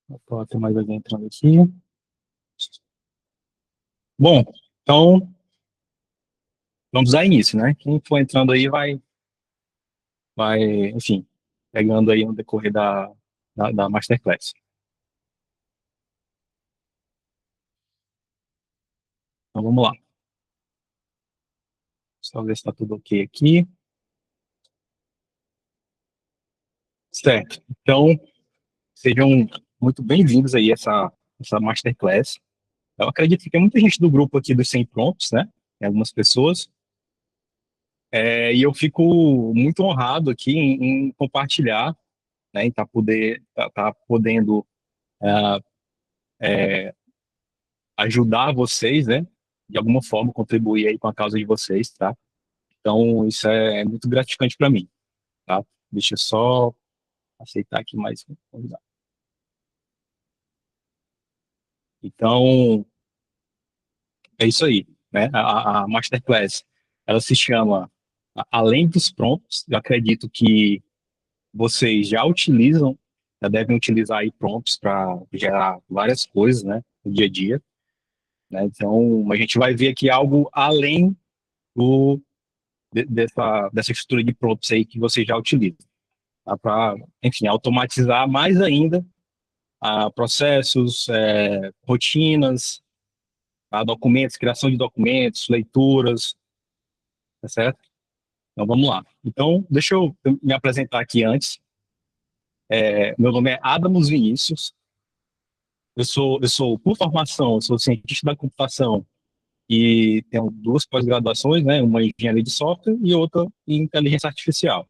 Opa, tem mais alguém entrando aqui. Bom, então vamos dar início, né? Quem for entrando aí vai, enfim, pegando aí no decorrer da Masterclass. Então vamos lá. Só ver se está tudo ok aqui. Certo. Então, sejam muito bem-vindos aí a essa Masterclass. Eu acredito que tem muita gente do grupo aqui dos 100 Prompts, né? Tem algumas pessoas. E eu fico muito honrado aqui em compartilhar, né? Em tá podendo ajudar vocês, né? De alguma forma, contribuir aí com a causa de vocês, tá? Então, isso é muito gratificante para mim, tá? Deixa eu só aceitar aqui mais um convidado. Então, é isso aí, né? A Masterclass, ela se chama Além dos Prompts. Eu acredito que vocês já devem utilizar aí prompts para gerar várias coisas, né? No dia a dia, né? Então, a gente vai ver aqui algo além do dessa estrutura de prompts aí que você já utiliza, tá? Para, enfim, automatizar mais ainda processos, rotinas, tá? Documentos, criação de documentos, leituras, tá certo? Então vamos lá. Então, deixa eu me apresentar aqui antes. Meu nome é Adamos Vinícius. Por formação, eu sou cientista da computação e tenho duas pós-graduações, né? Uma em engenharia de software e outra em inteligência artificial.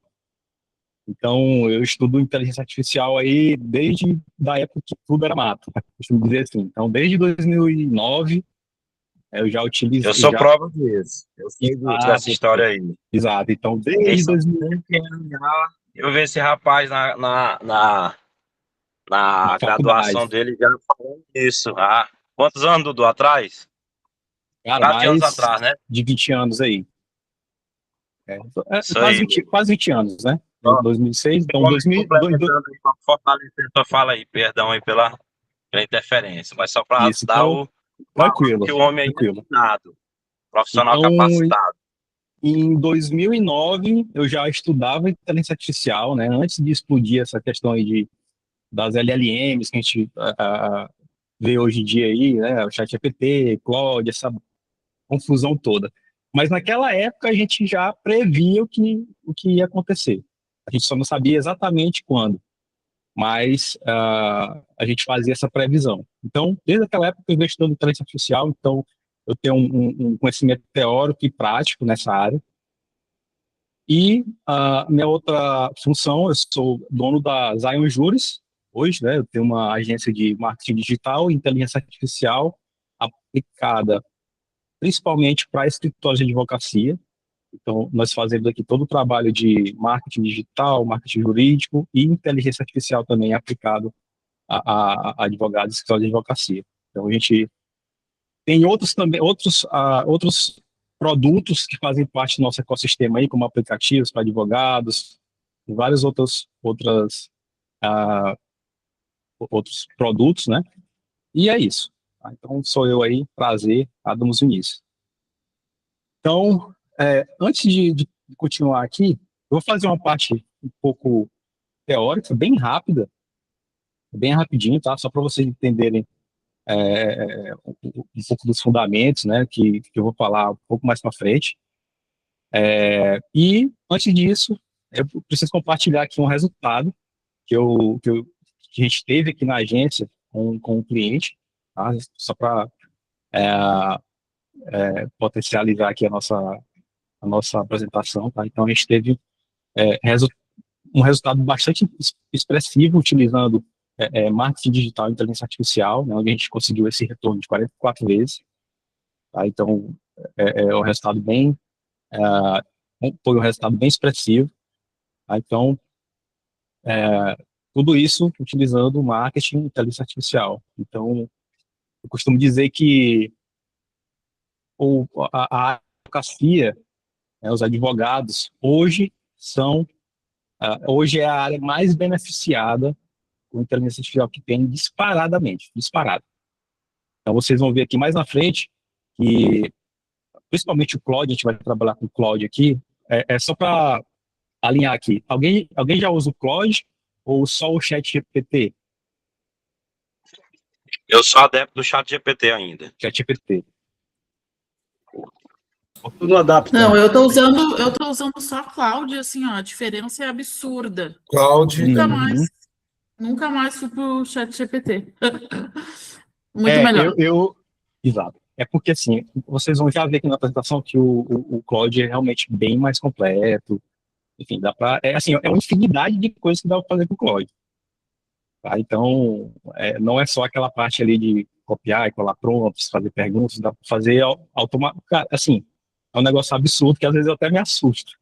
Então, eu estudo inteligência artificial aí desde da época que tudo era mato, costumo dizer assim. Então, desde 2009, eu já Eu utilizo, sou prova disso. Eu sei dessa exato, história aí. exato. Então, Tem desde só 2000, 20 anos já. Eu vi esse rapaz na na graduação faculdade, dele já falando isso. Ah, quantos anos, Dudu, atrás? cara, 4 anos mais atrás, né? de 20 anos aí. Isso Quase aí, 20, meu. quase 20 anos, né? Em Ó, 2006, então complementando aí, pra fortalecer a sua fala aí. Perdão aí pela interferência. Mas só para isso. dar Então, o valor tranquilo, que o homem aí é tranquilo. treinado. Profissional Então, capacitado. em 2009, eu já estudava inteligência artificial, né? Antes de explodir essa questão aí das LLMs que a gente vê hoje em dia aí, né? O ChatGPT, Claude, essa confusão toda. Mas naquela época a gente já previa o que ia acontecer. A gente só não sabia exatamente quando, mas a gente fazia essa previsão. Então, desde aquela época eu venho estudando inteligência artificial, então eu tenho um conhecimento teórico e prático nessa área. E a minha outra função, eu sou dono da Zion Juris, hoje, né? Eu tenho uma agência de marketing digital e inteligência artificial aplicada principalmente para escritórios de advocacia. Então, nós fazemos aqui todo o trabalho de marketing digital, marketing jurídico e inteligência artificial também aplicado a advogados e escritórios de advocacia. Então, a gente tem outros também, outros produtos que fazem parte do nosso ecossistema aí, como aplicativos para advogados, e vários ah, outros produtos, né? E é isso. Tá? Então, sou eu aí, prazer, Adamos Vinícius. Então, antes de continuar aqui, eu vou fazer uma parte um pouco teórica, bem rápida, bem rapidinho, tá? Só para vocês entenderem um pouco dos fundamentos, né? Que eu vou falar um pouco mais para frente. E, antes disso, eu preciso compartilhar aqui um resultado que a gente teve aqui na agência com o cliente, tá? Só para potencializar aqui a nossa apresentação, tá? Então, a gente teve é, resu um resultado bastante expressivo utilizando marketing digital e inteligência artificial, né, onde a gente conseguiu esse retorno de 44 vezes. Tá? Então, um resultado foi um resultado bem expressivo. Tá? Então, tudo isso utilizando marketing e inteligência artificial. Então, eu costumo dizer que a advocacia, né, os advogados, hoje é a área mais beneficiada com inteligência artificial que tem disparadamente, disparado. Então vocês vão ver aqui mais na frente que, principalmente o Claude, a gente vai trabalhar com o Claude aqui, é só para alinhar aqui. Alguém já usa o Claude ou só o Chat GPT? Eu sou adepto do chat GPT ainda. Chat GPT. Tudo adapta. Não, eu tô usando só Cloud, assim, ó, a diferença é absurda. Cloud. Nunca mais fui pro chat GPT. Muito melhor. Exato. É porque, assim, vocês vão já ver aqui na apresentação que o Claude é realmente bem mais completo. Enfim, dá para... assim, é uma infinidade de coisas que dá para fazer com o Claude. Tá? Então, não é só aquela parte ali de copiar e colar prompts, fazer perguntas, dá para fazer automático. Assim, é um negócio absurdo que às vezes eu até me assusto.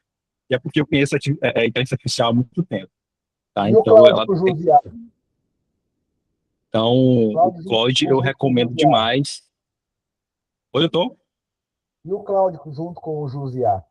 E é porque eu conheço a inteligência artificial há muito tempo. Tá? Então, o Claude eu recomendo demais. Oi, doutor? E o Cláudio junto com o Jusiá?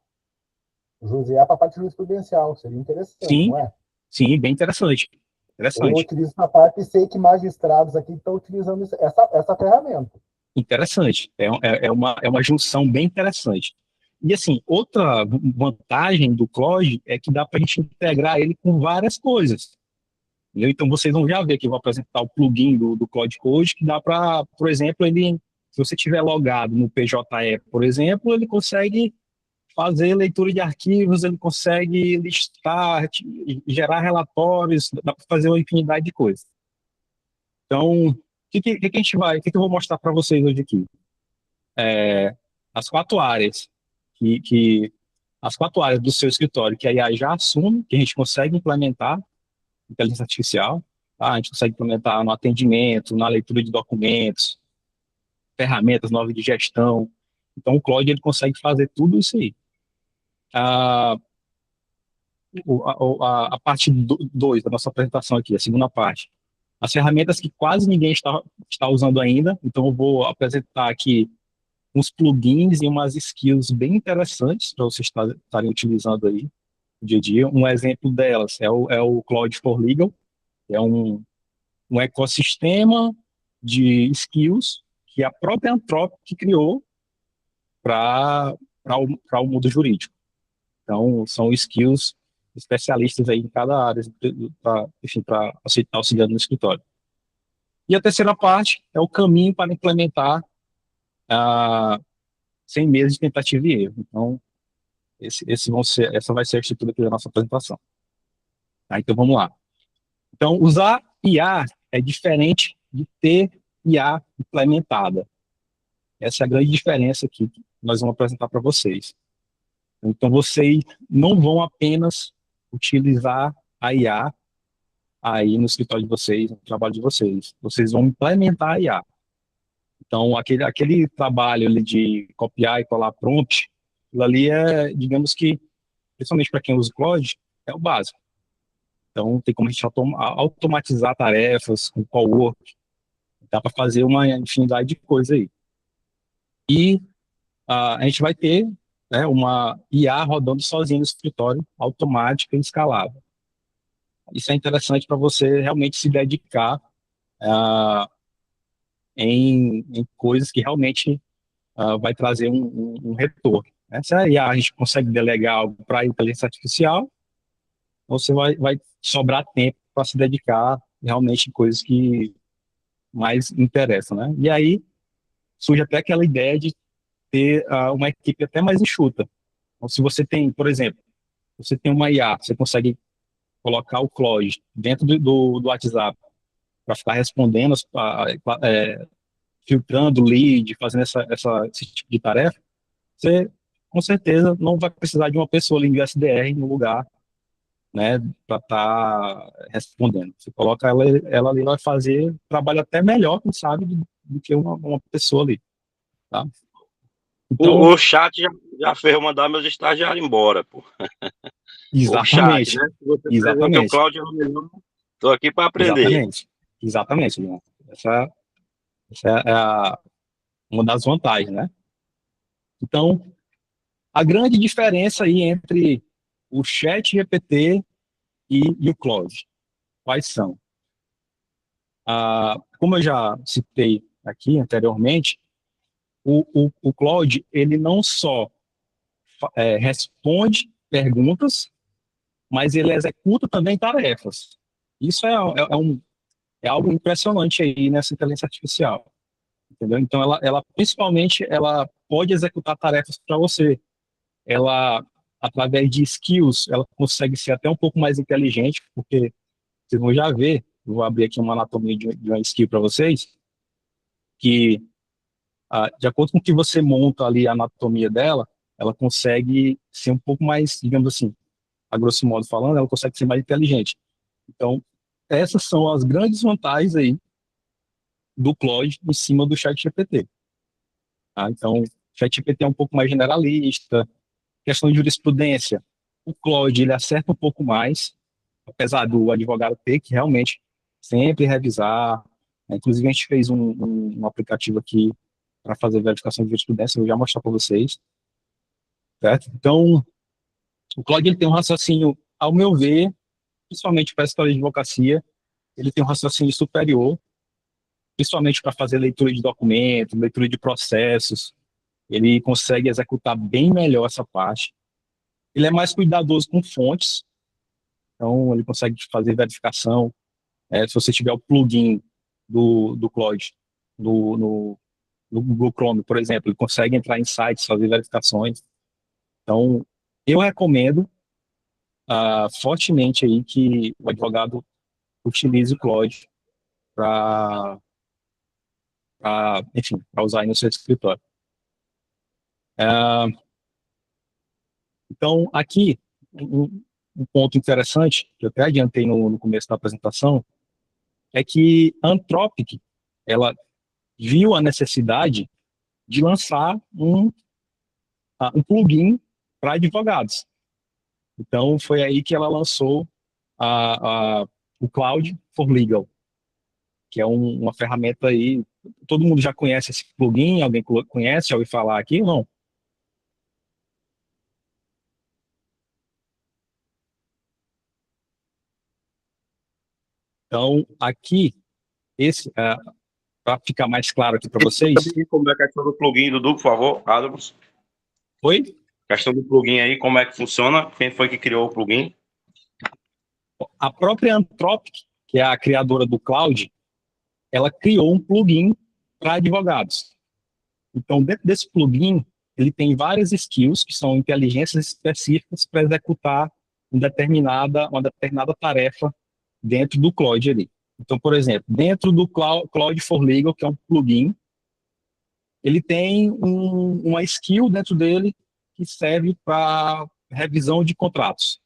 O Jusiá para a parte jurisprudencial, seria interessante, Sim, não é? Sim, bem interessante. Eu utilizo essa parte e sei que magistrados aqui estão utilizando essa ferramenta. Interessante. É uma junção bem interessante. E, assim, outra vantagem do Claude é que dá para a gente integrar ele com várias coisas. Entendeu? Então, vocês vão já ver que eu vou apresentar o plugin do Claude Code, que dá para, por exemplo, se você tiver logado no PJE, por exemplo, ele consegue fazer leitura de arquivos, ele consegue listar, gerar relatórios, dá para fazer uma infinidade de coisas. Então, o que eu vou mostrar para vocês hoje aqui? As 4 áreas as 4 áreas do seu escritório que a IA já assume, que a gente consegue implementar inteligência artificial, tá? A gente consegue implementar no atendimento, na leitura de documentos, ferramentas novas de gestão. Então, o Claude ele consegue fazer tudo isso aí. A parte 2 da nossa apresentação aqui, a segunda parte. As ferramentas que quase ninguém está usando ainda, então eu vou apresentar aqui uns plugins e umas skills bem interessantes para vocês estarem utilizando aí no dia a dia. Um exemplo delas é o Claude for Legal, que é um ecossistema de skills que a própria Anthropic criou para o mundo jurídico. Então, são skills especialistas aí em cada área, para estar auxiliando no escritório. E a terceira parte é o caminho para implementar 100 meses de tentativa e erro. Então, essa vai ser a estrutura aqui da nossa apresentação. Tá, então, vamos lá. Então, usar IA é diferente de ter IA implementada. Essa é a grande diferença aqui que nós vamos apresentar para vocês. Então, vocês não vão apenas utilizar a IA aí no escritório de vocês, no trabalho de vocês. Vocês vão implementar a IA. Então, aquele trabalho ali de copiar e colar prompt, aquilo ali digamos que, principalmente para quem usa o Claude, é o básico. Então, tem como a gente automatizar tarefas com call work, dá para fazer uma infinidade de coisas aí. E a gente vai ter, né, uma IA rodando sozinha no escritório, automática e escalável. Isso é interessante para você realmente se dedicar em coisas que realmente vai trazer um retorno. Né? Se a gente consegue delegar algo para a inteligência artificial, você vai sobrar tempo para se dedicar realmente em coisas que mais interessam. Né? E aí surge até aquela ideia de ter uma equipe até mais enxuta. Então, se você tem, por exemplo, você tem uma IA, você consegue colocar o Claude dentro do WhatsApp para ficar respondendo, filtrando lead, fazendo esse tipo de tarefa, você com certeza não vai precisar de uma pessoa ali em SDR no lugar, né, para estar respondendo. Você coloca ela ali, vai fazer trabalho até melhor, quem sabe, do que uma pessoa ali. Tá? Então, o chat já fez mandar meus estagiários embora, pô. Exatamente. O chat, né? Se você exatamente. O Cláudio, estou aqui para aprender. Exatamente. Né? Essa é uma das vantagens, né? Então, a grande diferença aí entre o chat GPT e o Claude, quais são? Como eu já citei aqui anteriormente, o Claude, ele não só responde perguntas, mas ele executa também tarefas. Isso é algo impressionante aí nessa inteligência artificial, entendeu? Então, ela principalmente, ela pode executar tarefas para você. Ela, através de skills, ela consegue ser até um pouco mais inteligente, porque vocês vão já ver, eu vou abrir aqui uma anatomia de uma skill para vocês, que, de acordo com o que você monta ali a anatomia dela, ela consegue ser um pouco mais, digamos assim, a grosso modo falando, ela consegue ser mais inteligente. Então, essas são as grandes vantagens aí do Claude em cima do ChatGPT. Tá? Então, o ChatGPT é um pouco mais generalista. Questão de jurisprudência, o Claude ele acerta um pouco mais, apesar do advogado ter que realmente sempre revisar. Inclusive, a gente fez um aplicativo aqui para fazer verificação de jurisprudência, eu vou já mostrar para vocês. Certo? Então, o Claude ele tem um raciocínio, ao meu ver, principalmente para a história de advocacia, ele tem um raciocínio superior, principalmente para fazer leitura de documentos, leitura de processos. Ele consegue executar bem melhor essa parte. Ele é mais cuidadoso com fontes, então ele consegue fazer verificação. Se você tiver o plugin do Claude no Google Chrome, por exemplo, ele consegue entrar em sites, fazer verificações. Então, eu recomendo fortemente aí que o advogado utilize o Claude para, enfim, para usar aí no seu escritório. Ah, então, aqui, um ponto interessante, que eu até adiantei no começo da apresentação, é que a Anthropic, ela viu a necessidade de lançar um plugin para advogados. Então, foi aí que ela lançou o Cloud for Legal, que é uma ferramenta aí, todo mundo já conhece esse plugin, alguém conhece, já ouviu falar aqui? Não. Então, aqui, para ficar mais claro aqui para vocês. Como é a questão do plugin, Dudu, por favor, Adams? Oi? Questão do plugin aí, como é que funciona? Quem foi que criou o plugin? A própria Anthropic, que é a criadora do Cloud, ela criou um plugin para advogados. Então, dentro desse plugin, ele tem várias skills, que são inteligências específicas para executar uma determinada tarefa dentro do Claude ali. Então, por exemplo, dentro do Claude for Legal, que é um plugin, ele tem uma skill dentro dele que serve para revisão de contratos.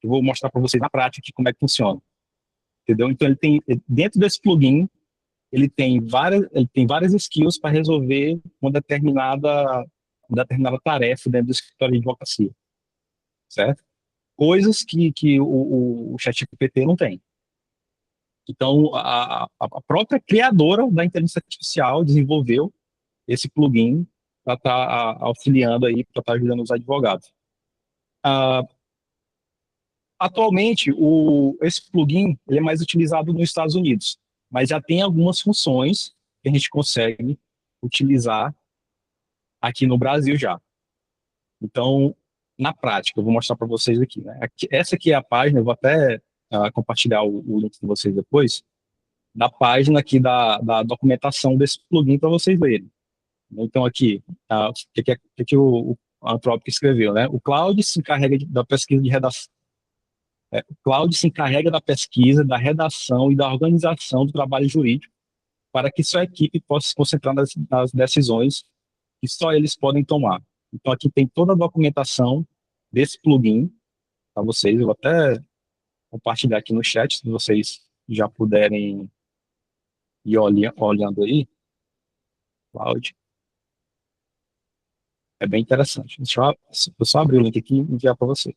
Eu vou mostrar para vocês na prática como é que funciona. Entendeu? Então, dentro desse plugin, ele tem várias skills para resolver uma determinada tarefa dentro do escritório de advocacia, certo? Coisas que o ChatGPT não tem. Então, a própria criadora da inteligência artificial desenvolveu esse plugin para estar auxiliando aí, para estar ajudando os advogados. Ah, atualmente, esse plugin ele é mais utilizado nos Estados Unidos, mas já tem algumas funções que a gente consegue utilizar aqui no Brasil já. Então, na prática, eu vou mostrar para vocês aqui, né? Essa aqui é a página, eu vou até compartilhar o link com vocês depois, da página aqui da documentação desse plugin para vocês lerem. Então, aqui, o que o Anthropic escreveu, né? O Cloud se encarrega da pesquisa de redação. O Cloud se encarrega da pesquisa, da redação e da organização do trabalho jurídico para que sua equipe possa se concentrar nas decisões que só eles podem tomar. Então, aqui tem toda a documentação desse plugin para vocês. Eu vou até compartilhar aqui no chat, se vocês já puderem ir olhando aí. Cloud. É bem interessante. Deixa eu só abrir o link aqui e enviar para vocês.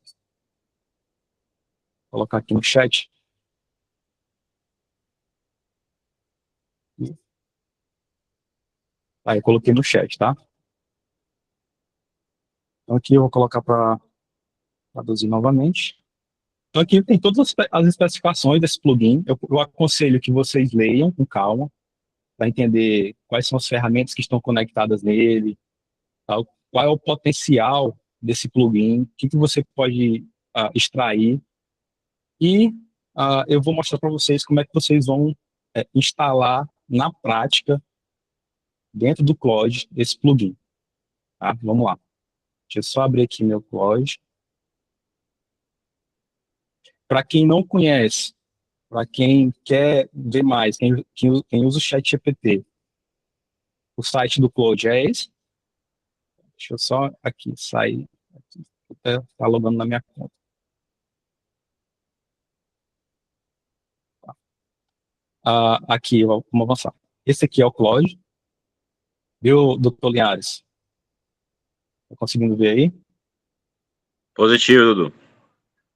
Vou colocar aqui no chat. Aí, eu coloquei no chat, tá? Então, aqui eu vou colocar para traduzir novamente. Então aqui tem todas as especificações desse plugin. Eu aconselho que vocês leiam com calma, para entender quais são as ferramentas que estão conectadas nele, tal, qual é o potencial desse plugin, o que você pode extrair. E eu vou mostrar para vocês como é que vocês vão instalar na prática, dentro do Claude, esse plugin. Tá? Vamos lá. Deixa eu só abrir aqui meu Claude. Para quem não conhece, para quem quer ver mais, quem usa o ChatGPT, o site do Claude é esse. Deixa eu só aqui sair. Está logando na minha conta. Aqui, vamos avançar. Esse aqui é o Claude. Viu, doutor Linhares? Está conseguindo ver aí? Positivo, Dudu.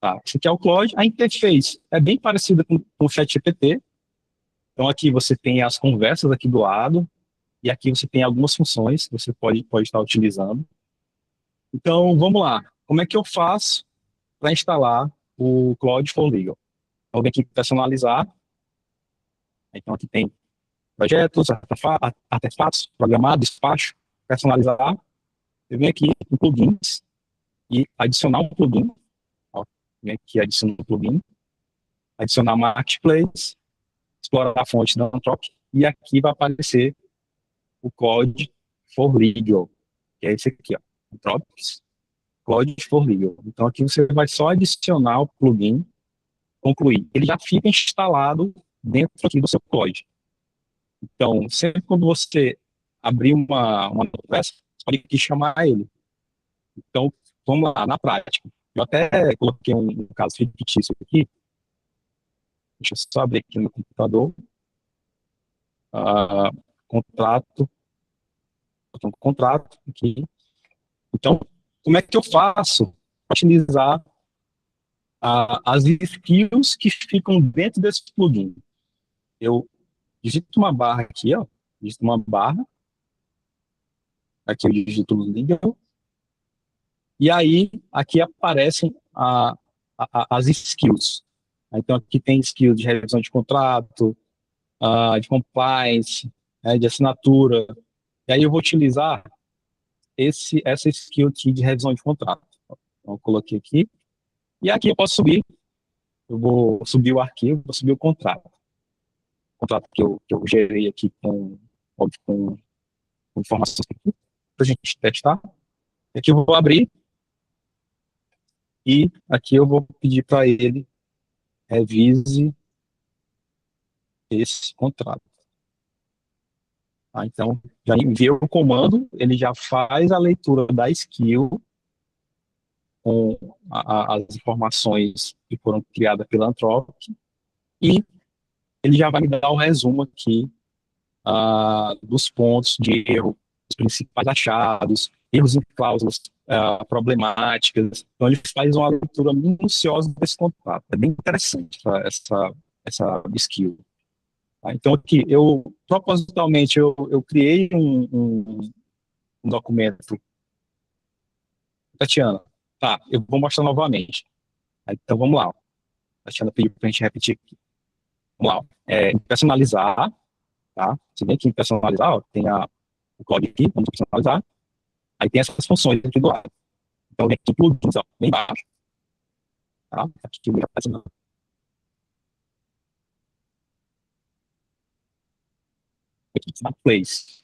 Tá. Esse aqui é o Claude. A interface é bem parecida com o ChatGPT. Então aqui você tem as conversas aqui do lado, e aqui você tem algumas funções que você pode estar utilizando. Então, vamos lá. Como é que eu faço para instalar o Claude for Legal? Eu venho aqui personalizar. Então aqui tem projetos, artefatos, programado, despacho, personalizar. Eu venho aqui em plugins e adicionar um plugin. Ó, venho aqui adicionar um plugin, adicionar marketplace, explorar a fonte da Anthropic, e aqui vai aparecer o Claude for Legal, que é esse aqui, ó, Anthropic Claude for Legal. Então aqui você vai só adicionar o plugin, concluir. Ele já fica instalado dentro aqui do seu Claude. Então, sempre quando você abrir uma peça, você pode aqui chamar ele. Então, vamos lá, na prática. Eu até coloquei um caso fictício aqui. Deixa eu só abrir aqui no computador. Contrato. Então, contrato aqui. Então, como é que eu faço para utilizar as skills que ficam dentro desse plugin? Eu digito uma barra aqui, ó. Digito uma barra. Aqui eu digito legal. E aí, aqui aparecem as skills. Então, aqui tem skill de revisão de contrato, de compliance, de assinatura. E aí eu vou utilizar essa skill aqui de revisão de contrato. Então, eu coloquei aqui. E aqui eu posso subir. Eu vou subir o arquivo, vou subir o contrato. O contrato que eu gerei aqui óbvio, com informações aqui, para a gente testar. Aqui eu vou abrir. E aqui eu vou pedir para ele revise esse contrato. Então, já envia o comando, ele já faz a leitura da skill com as informações que foram criadas pela Anthropic, e ele já vai me dar o resumo aqui dos pontos de erro, os principais achados, erros em cláusulas problemáticas. Então, ele faz uma leitura minuciosa desse contrato. É bem interessante essa skill. Então, aqui, propositalmente, eu criei um documento. Tatiana, tá, eu vou mostrar novamente. Então, vamos lá. A Tatiana pediu para a gente repetir aqui. Vamos lá. Personalizar, tá? Você vem aqui em personalizar, ó, tem o código aqui, vamos personalizar. Aí tem essas funções aqui do lado. Então, vem aqui plugins, ó, bem embaixo. Tá? Aqui eu já faço aqui, na place.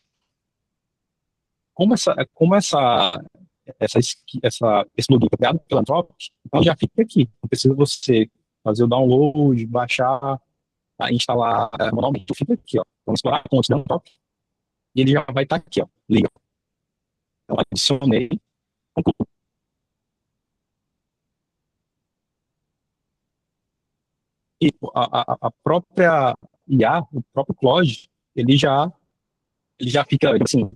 Esse plugin foi criado pela Anthropic, então já fica aqui. Não precisa você fazer o download, baixar, instalar manualmente. Fica aqui, ó. Vamos explorar a fonte da Anthropic. E ele já vai estar aqui, ó. Liga. Então, adicionei. Concluo. E a própria IA, o próprio Claude, ele já fica, assim,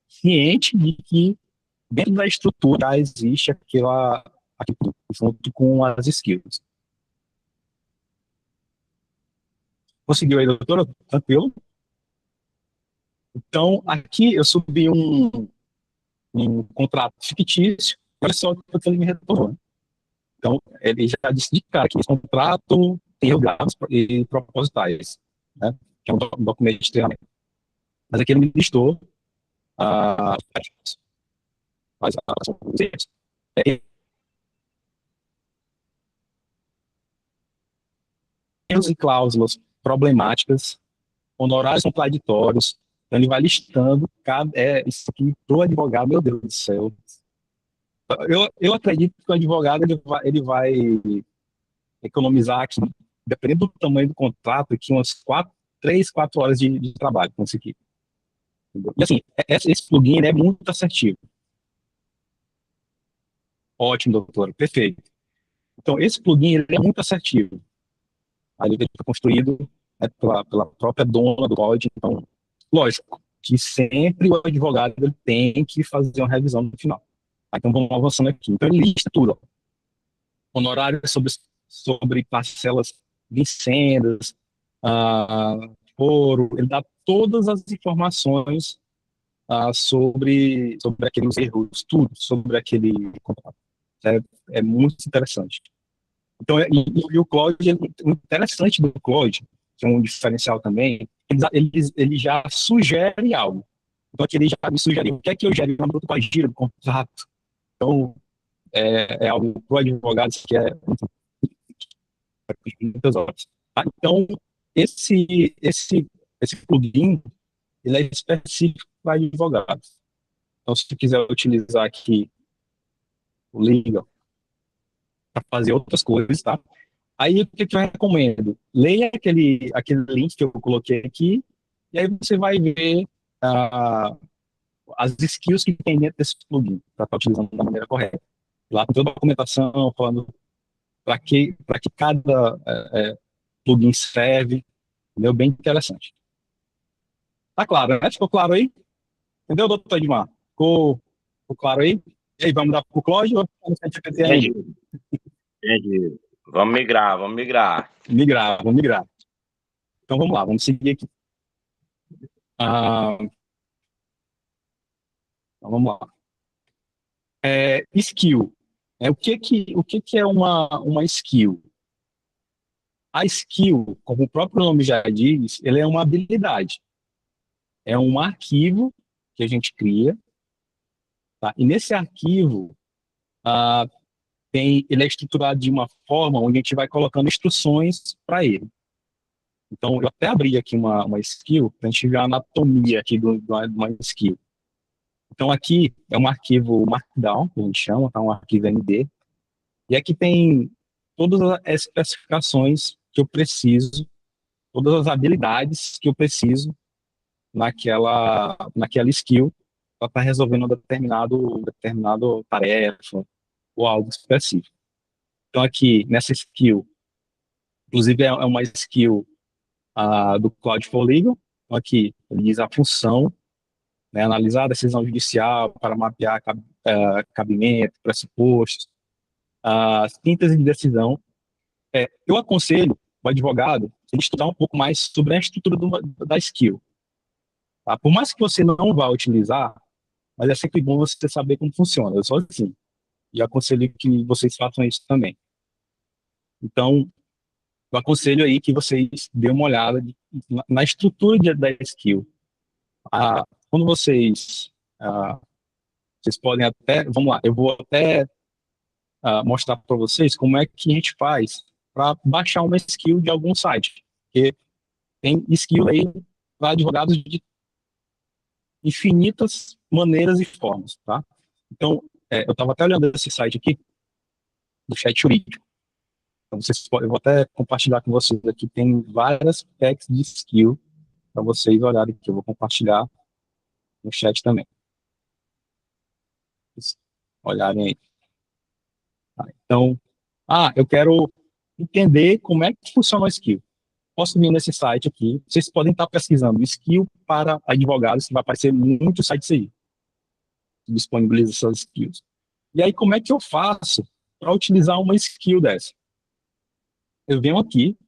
ciente de que dentro da estrutura já existe aquilo junto com as skills. Conseguiu aí, doutora? Tranquilo? Então, aqui eu subi um contrato fictício. Olha só o que ele me retornou. Então, ele já disse de cara que esse contrato tem erros graves e propositais, né? Que é um documento de treinamento. Mas aqui ele me listou as erros e cláusulas problemáticas, honorários contraditórios. Então, ele vai listando isso aqui para o advogado, meu Deus do céu. Eu acredito que o advogado ele vai economizar aqui, dependendo do tamanho do contrato, aqui umas 3, 4 horas de trabalho com isso aqui. Entendeu? E assim, esse plugin ele é muito assertivo. Ótimo, doutor, perfeito. Então, esse plugin ele é muito assertivo. Aí ele foi construído, né, pela própria dona do código. Então, lógico que sempre o advogado ele tem que fazer uma revisão no final. Então, vamos avançando aqui. Então, ele lista tudo. Ó. Honorários sobre parcelas vincendas, foro, ele dá todas as informações sobre aqueles erros, tudo sobre aquele contrato. É muito interessante. Então, e o Claude, o interessante do Claude, que é um diferencial também, ele já sugere algo. Então, aqui ele já me sugeriu. O que é que eu gero na bruta com a gira do contrato? Então, é algo para o advogado que é muitas horas. Tá? Então, esse plugin, ele é específico para advogados. Então, se você quiser utilizar aqui o Legal para fazer outras coisas, tá? Aí, o que eu recomendo? Leia aquele link que eu coloquei aqui, e aí você vai ver as skills que tem dentro desse plugin, para estar utilizando da maneira correta. Lá tem toda a documentação falando para que cada plugin serve, entendeu? Bem interessante. Tá claro, né? Ficou claro aí? Entendeu, doutor Edmar? Ficou claro aí? E aí, vamos dar para o Claude ou vamos para o ChatGPT ainda? Entendi. Vamos migrar. Vamos migrar. Então vamos lá, vamos seguir aqui. Então, vamos lá. Skill. O que é uma skill? A skill, como o próprio nome já diz, ele é uma habilidade. É um arquivo que a gente cria, tá? E nesse arquivo, ele é estruturado de uma forma onde a gente vai colocando instruções para ele. Então, eu até abri aqui uma skill para a gente ver a anatomia aqui de uma skill. Então, aqui é um arquivo Markdown, que a gente chama, tá? Um arquivo MD. E aqui tem todas as especificações que eu preciso, todas as habilidades que eu preciso naquela skill para estar resolvendo uma determinado tarefa ou algo específico. Então, aqui, nessa skill, inclusive é uma skill do Cloud for Legal. Então, aqui, ele diz a função, né, analisar a decisão judicial para mapear cabimento, pressupostos, síntese de decisão. Eu aconselho o advogado ele estudar um pouco mais sobre a estrutura da skill. Tá? Por mais que você não vá utilizar, mas é sempre bom você saber como funciona. Eu sou assim. E aconselho que vocês façam isso também. Então, eu aconselho aí que vocês dêem uma olhada na estrutura da skill. Quando vocês podem até, vamos lá, eu vou até mostrar para vocês como é que a gente faz para baixar uma skill de algum site. Porque tem skill aí para advogados de infinitas maneiras e formas, tá? Então, eu estava até olhando esse site aqui, do Chat Jurídico. Então, eu vou até compartilhar com vocês aqui, tem várias packs de skill para vocês olharem aqui. Eu vou compartilhar no chat também. Olharem aí. Então, eu quero entender como é que funciona o skill. Posso vir nesse site aqui. Vocês podem estar pesquisando skill para advogados, que vai aparecer muitos sites aí que disponibilizam essas skills. E aí, como é que eu faço para utilizar uma skill dessa? Eu venho aqui,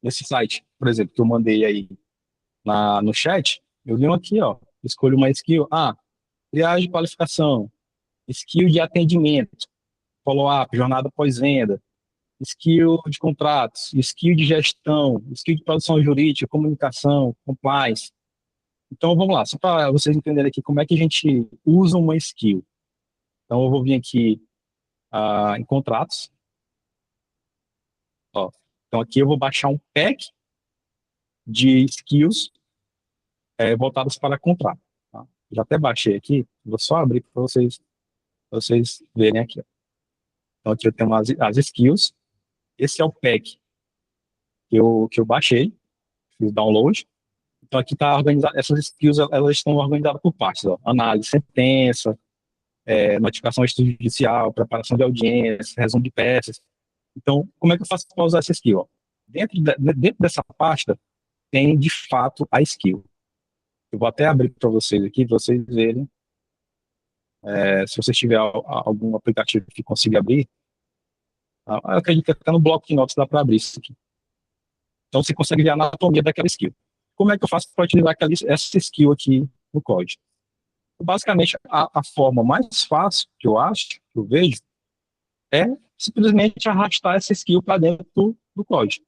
nesse site, por exemplo, que eu mandei aí no chat, eu venho aqui, ó, escolho uma skill, triagem de qualificação, skill de atendimento. follow-up, jornada pós-venda, skill de contratos, skill de gestão, skill de produção jurídica, comunicação, compliance. Então, vamos lá, só para vocês entenderem aqui como é que a gente usa uma skill. Então, eu vou vir aqui em contratos. Ó. Então, aqui eu vou baixar um pack de skills voltados para contrato. Tá? Já até baixei aqui, vou só abrir para vocês verem aqui. Ó. Então, aqui eu tenho as skills. Esse é o pack que eu baixei, fiz download. Então, aqui está organizado, essas skills elas estão organizadas por partes. Ó. Análise, sentença, notificação extrajudicial, preparação de audiência, resumo de peças. Então, como é que eu faço para usar essa skill? Ó? Dentro dessa pasta, tem de fato a skill. Eu vou até abrir para vocês aqui, para vocês verem. Se você tiver algum aplicativo que consiga abrir, eu acredito que até no bloco de notas dá para abrir isso aqui. Então, você consegue ver a anatomia daquela skill. Como é que eu faço para utilizar essa skill aqui no código? Basicamente, a forma mais fácil que eu vejo, é simplesmente arrastar essa skill para dentro do código.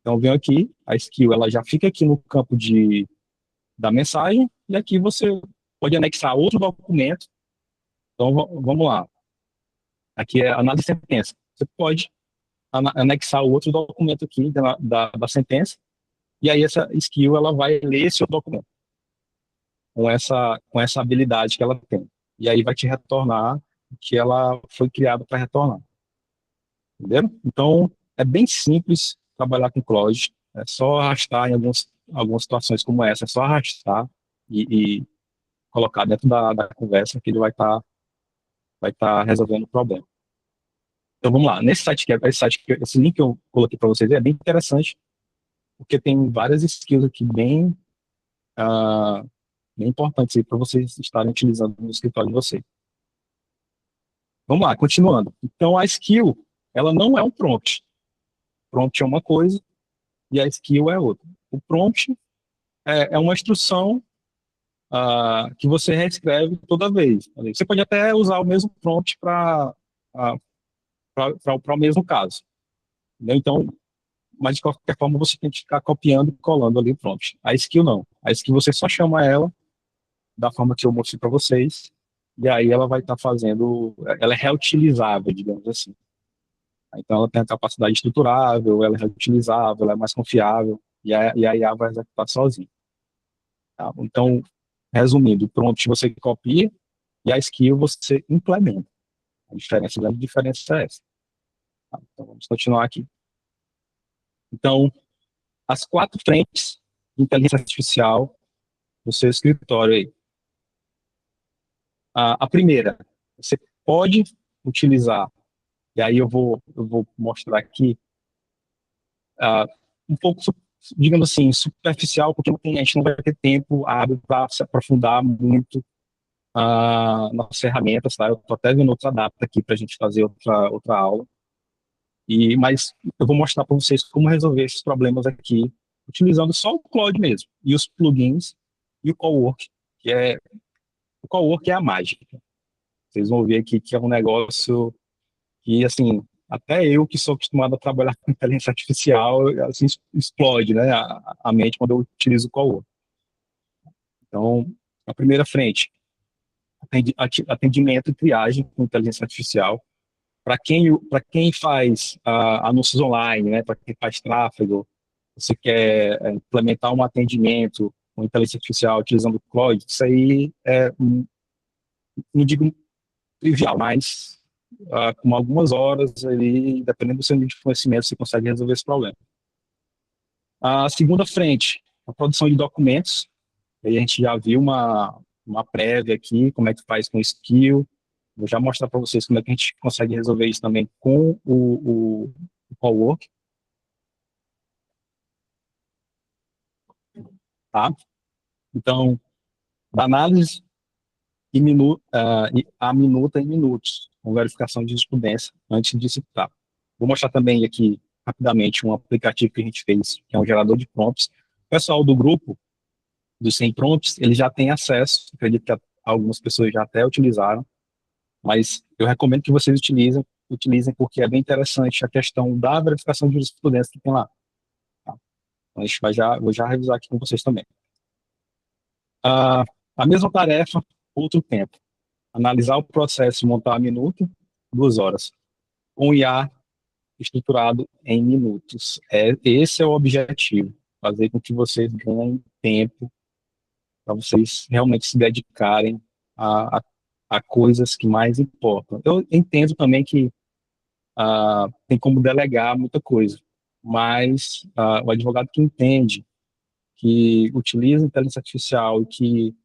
Então, eu venho aqui, a skill ela já fica aqui no campo da mensagem, e aqui você pode anexar outro documento. Então, vamos lá. Aqui é análise de sentença. Você pode anexar outro documento aqui da sentença, e aí essa skill ela vai ler esse outro documento com essa habilidade que ela tem. E aí vai te retornar o que ela foi criada para retornar. Entendeu? Então, é bem simples trabalhar com Claude. É só arrastar em algumas situações como essa, é só arrastar e colocar dentro da conversa que ele vai tá resolvendo o problema. Então, vamos lá. Nesse site, esse link que eu coloquei para vocês é bem interessante, porque tem várias skills aqui bem importantes para vocês estarem utilizando no escritório de vocês. Vamos lá, continuando. Então, a skill, ela não é um prompt. Prompt é uma coisa e a skill é outra. O prompt é uma instrução que você reescreve toda vez. Você pode até usar o mesmo prompt para o mesmo caso. Entendeu? Então, mas de qualquer forma você tem que ficar copiando e colando ali o prompt. A skill não. A skill você só chama ela da forma que eu mostrei para vocês, e aí ela vai estar fazendo, ela é reutilizável, digamos assim. Então ela tem a capacidade estruturável, ela é reutilizável, ela é mais confiável, e a IA vai executar sozinha. Tá? Então, resumindo, o prompt você copia, e a skill você implementa. A grande diferença é essa. Tá? Então vamos continuar aqui. Então, as 4 frentes de inteligência artificial do seu escritório aí. A primeira, você pode utilizar, e aí eu vou mostrar aqui, um pouco, digamos assim, superficial, porque a gente não vai ter tempo hábil para se aprofundar muito nas ferramentas, tá? Eu estou até vendo outra data aqui para a gente fazer outra aula, mas eu vou mostrar para vocês como resolver esses problemas aqui, utilizando só o Claude mesmo, e os plugins, e o Cowork, o Cowork é a mágica. Vocês vão ver aqui que é um negócio que, assim, até eu que sou acostumado a trabalhar com inteligência artificial, assim, explode, né, a mente quando eu utilizo o Cowork. Então, a primeira frente, atendimento e triagem com inteligência artificial. Para quem faz anúncios online, né, para quem faz tráfego, você quer implementar um atendimento com inteligência artificial utilizando o Claude, isso aí não digo trivial, mas com algumas horas, ali, dependendo do seu nível de conhecimento, você consegue resolver esse problema. A segunda frente, a produção de documentos. Aí a gente já viu uma prévia aqui, como é que faz com skill. Vou já mostrar para vocês como é que a gente consegue resolver isso também com o Cowork. Tá? Então, da análise a minuta em minutos, com verificação de jurisprudência antes de citar. Vou mostrar também aqui, rapidamente, um aplicativo que a gente fez, que é um gerador de prompts. O pessoal do grupo dos 100 prompts, ele já tem acesso, acredito que algumas pessoas já até utilizaram, mas eu recomendo que vocês utilizem porque é bem interessante a questão da verificação de jurisprudência que tem lá. Tá? Então, vou já revisar aqui com vocês também. A mesma tarefa, outro tempo. Analisar o processo e montar a minuta, 2 horas. Com IA estruturado em minutos. Esse é o objetivo, fazer com que vocês ganhem tempo para vocês realmente se dedicarem a, a, a coisas que mais importam. Eu entendo também que tem como delegar muita coisa, mas o advogado que entende, que utiliza a inteligência artificial e que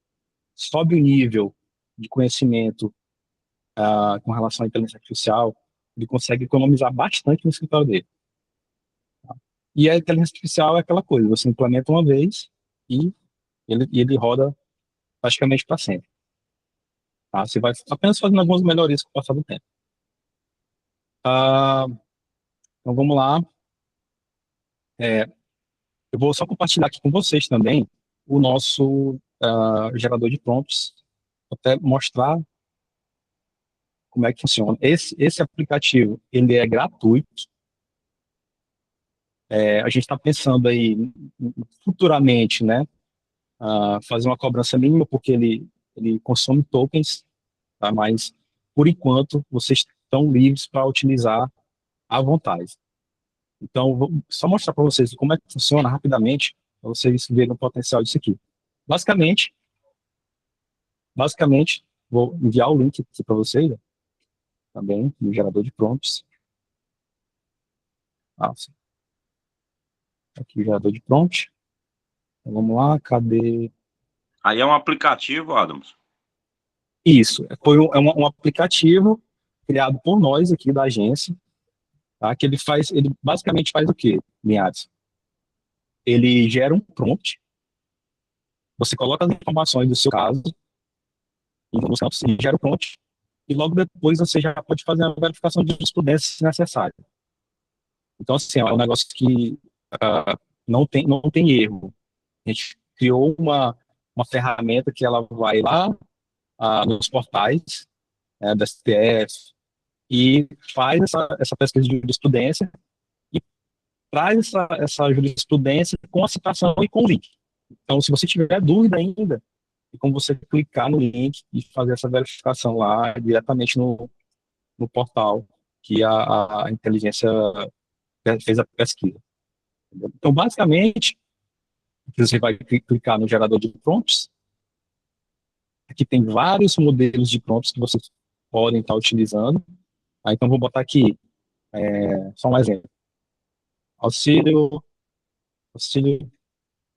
sobe o nível de conhecimento com relação à inteligência artificial, ele consegue economizar bastante no escritório dele. E a inteligência artificial é aquela coisa, você implementa uma vez e ele roda praticamente para sempre. Tá? Você vai apenas fazendo algumas melhorias com o passar do tempo. Então vamos lá. Eu vou só compartilhar aqui com vocês também o nosso gerador de prompts, até mostrar como é que funciona. Esse aplicativo, ele é gratuito. A gente está pensando aí futuramente, né, fazer uma cobrança mínima, porque ele consome tokens, tá? Mas, por enquanto, vocês estão livres para utilizar à vontade. Então, vou só mostrar para vocês como é que funciona rapidamente, para vocês verem o potencial disso aqui. Basicamente, vou enviar o link aqui para vocês, também, no gerador de prompts. Sim. Aqui o gerador de prompt. Então, vamos lá, cadê? Aí é um aplicativo, Adams? Isso, foi um aplicativo criado por nós aqui da agência, tá? Que ele basicamente faz o quê, Linhares? Ele gera um prompt, você coloca as informações do seu caso, nos campos, e gera o prompt, e logo depois você já pode fazer a verificação de jurisprudência se necessário. Então, assim, é um negócio que não tem erro. A gente criou uma ferramenta que ela vai lá nos portais da STF e faz essa pesquisa de jurisprudência e traz essa jurisprudência com a citação e com o link. Então, se você tiver dúvida ainda, é como você clicar no link e fazer essa verificação lá diretamente no portal que a inteligência fez a pesquisa. Então, basicamente, você vai clicar no gerador de prompts. Aqui tem vários modelos de prompts que vocês podem estar utilizando. Então, vou botar aqui só um exemplo. Auxílio, vou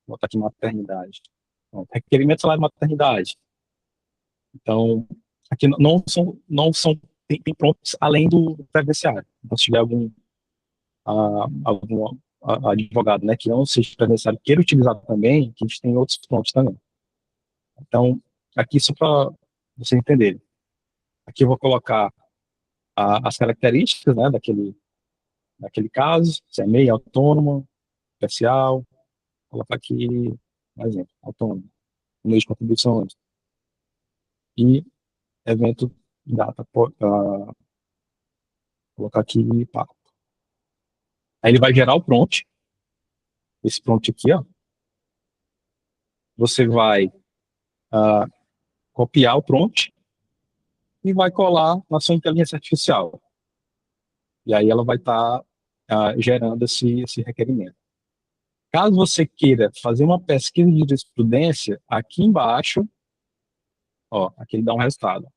botar aqui maternidade. Bom, requerimento de salário de maternidade. Então, aqui não são tem prompts além do previdenciário. Então, se tiver algum advogado, né, que não seja previdenciário, queira utilizar também, que a gente tem outros prompts também. Então, aqui só para vocês entenderem. Aqui eu vou colocar as características, né, daquele caso, se é MEI, autônomo, especial, vou colocar aqui, um exemplo, autônomo, meio de contribuição e evento, data, colocar aqui, pá. Aí ele vai gerar o prompt, esse prompt aqui, ó. Você vai copiar o prompt e vai colar na sua inteligência artificial. E aí ela vai estar gerando esse requerimento. Caso você queira fazer uma pesquisa de jurisprudência, aqui embaixo, ó, aqui ele dá um resultado.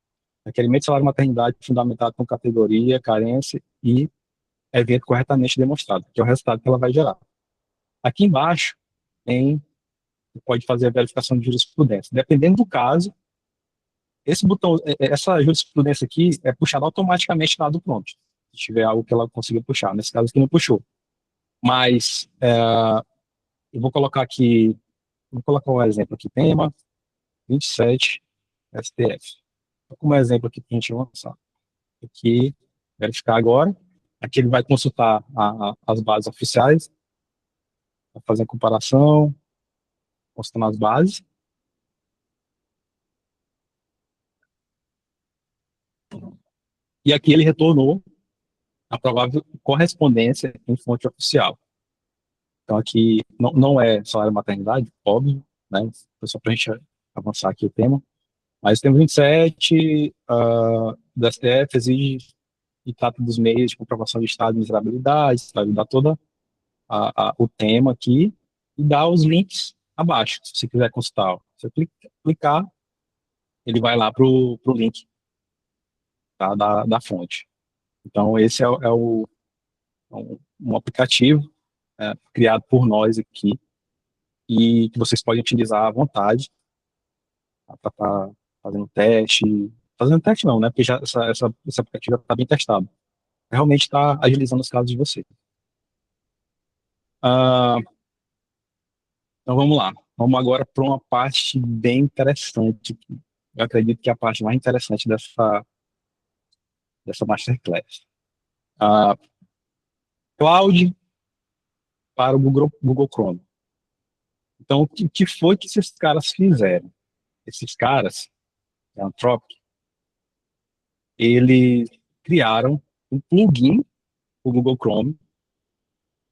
Requerimento de salário de maternidade fundamentado com categoria, carência e evento corretamente demonstrado, que é o resultado que ela vai gerar. Aqui embaixo pode fazer a verificação de jurisprudência. Dependendo do caso, esse botão, essa jurisprudência aqui é puxada automaticamente lá do prompt, se tiver algo que ela consiga puxar. Nesse caso aqui não puxou. Mas eu vou colocar um exemplo aqui, tema 27 STF. Como exemplo aqui para a gente lançar. Aqui, verificar agora. Aqui ele vai consultar as bases oficiais, vai fazer a comparação, consultando as bases. E aqui ele retornou a provável correspondência em fonte oficial. Então aqui não é salário maternidade, óbvio, né? Foi só para a gente avançar aqui o tema. Mas temos 27, do STF exige e trata dos meios de comprovação de estado de miserabilidade, vai dar todo o tema aqui e dá os links abaixo, se você quiser consultar. Se você clicar, ele vai lá para o link, tá, da fonte. Então, esse é um aplicativo criado por nós aqui e que vocês podem utilizar à vontade para estar fazendo teste. Fazendo teste não, né? Porque já esse aplicativo já está bem testado. Realmente está agilizando os casos de vocês. Então vamos lá. Vamos agora para uma parte bem interessante. Eu acredito que é a parte mais interessante dessa Masterclass. Cloud para o Google Chrome. Então, o que foi que esses caras fizeram? Esses caras, a Anthropic, eles criaram um plugin para o Google Chrome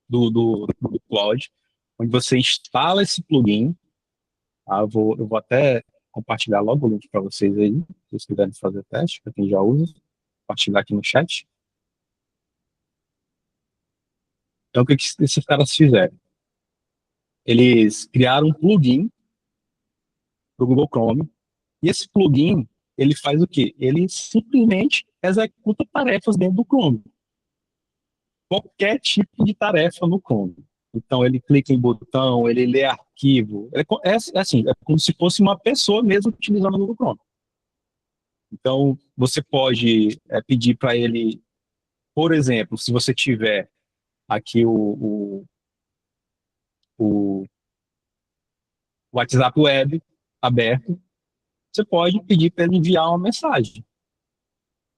do Cloud, onde você instala esse plugin. Eu vou até compartilhar logo o link para vocês aí, se vocês quiserem fazer teste, para quem já usa, compartilhar aqui no chat. Então, o que esses caras fizeram? Eles criaram um plugin para o Google Chrome, e esse plugin, ele faz o quê? Ele simplesmente executa tarefas dentro do Chrome. Qualquer tipo de tarefa no Chrome. Então, ele clica em botão, ele lê arquivo. É como se fosse uma pessoa mesmo utilizando o Google Chrome. Então, você pode pedir para ele, por exemplo, se você tiver aqui o WhatsApp Web aberto, você pode pedir para ele enviar uma mensagem.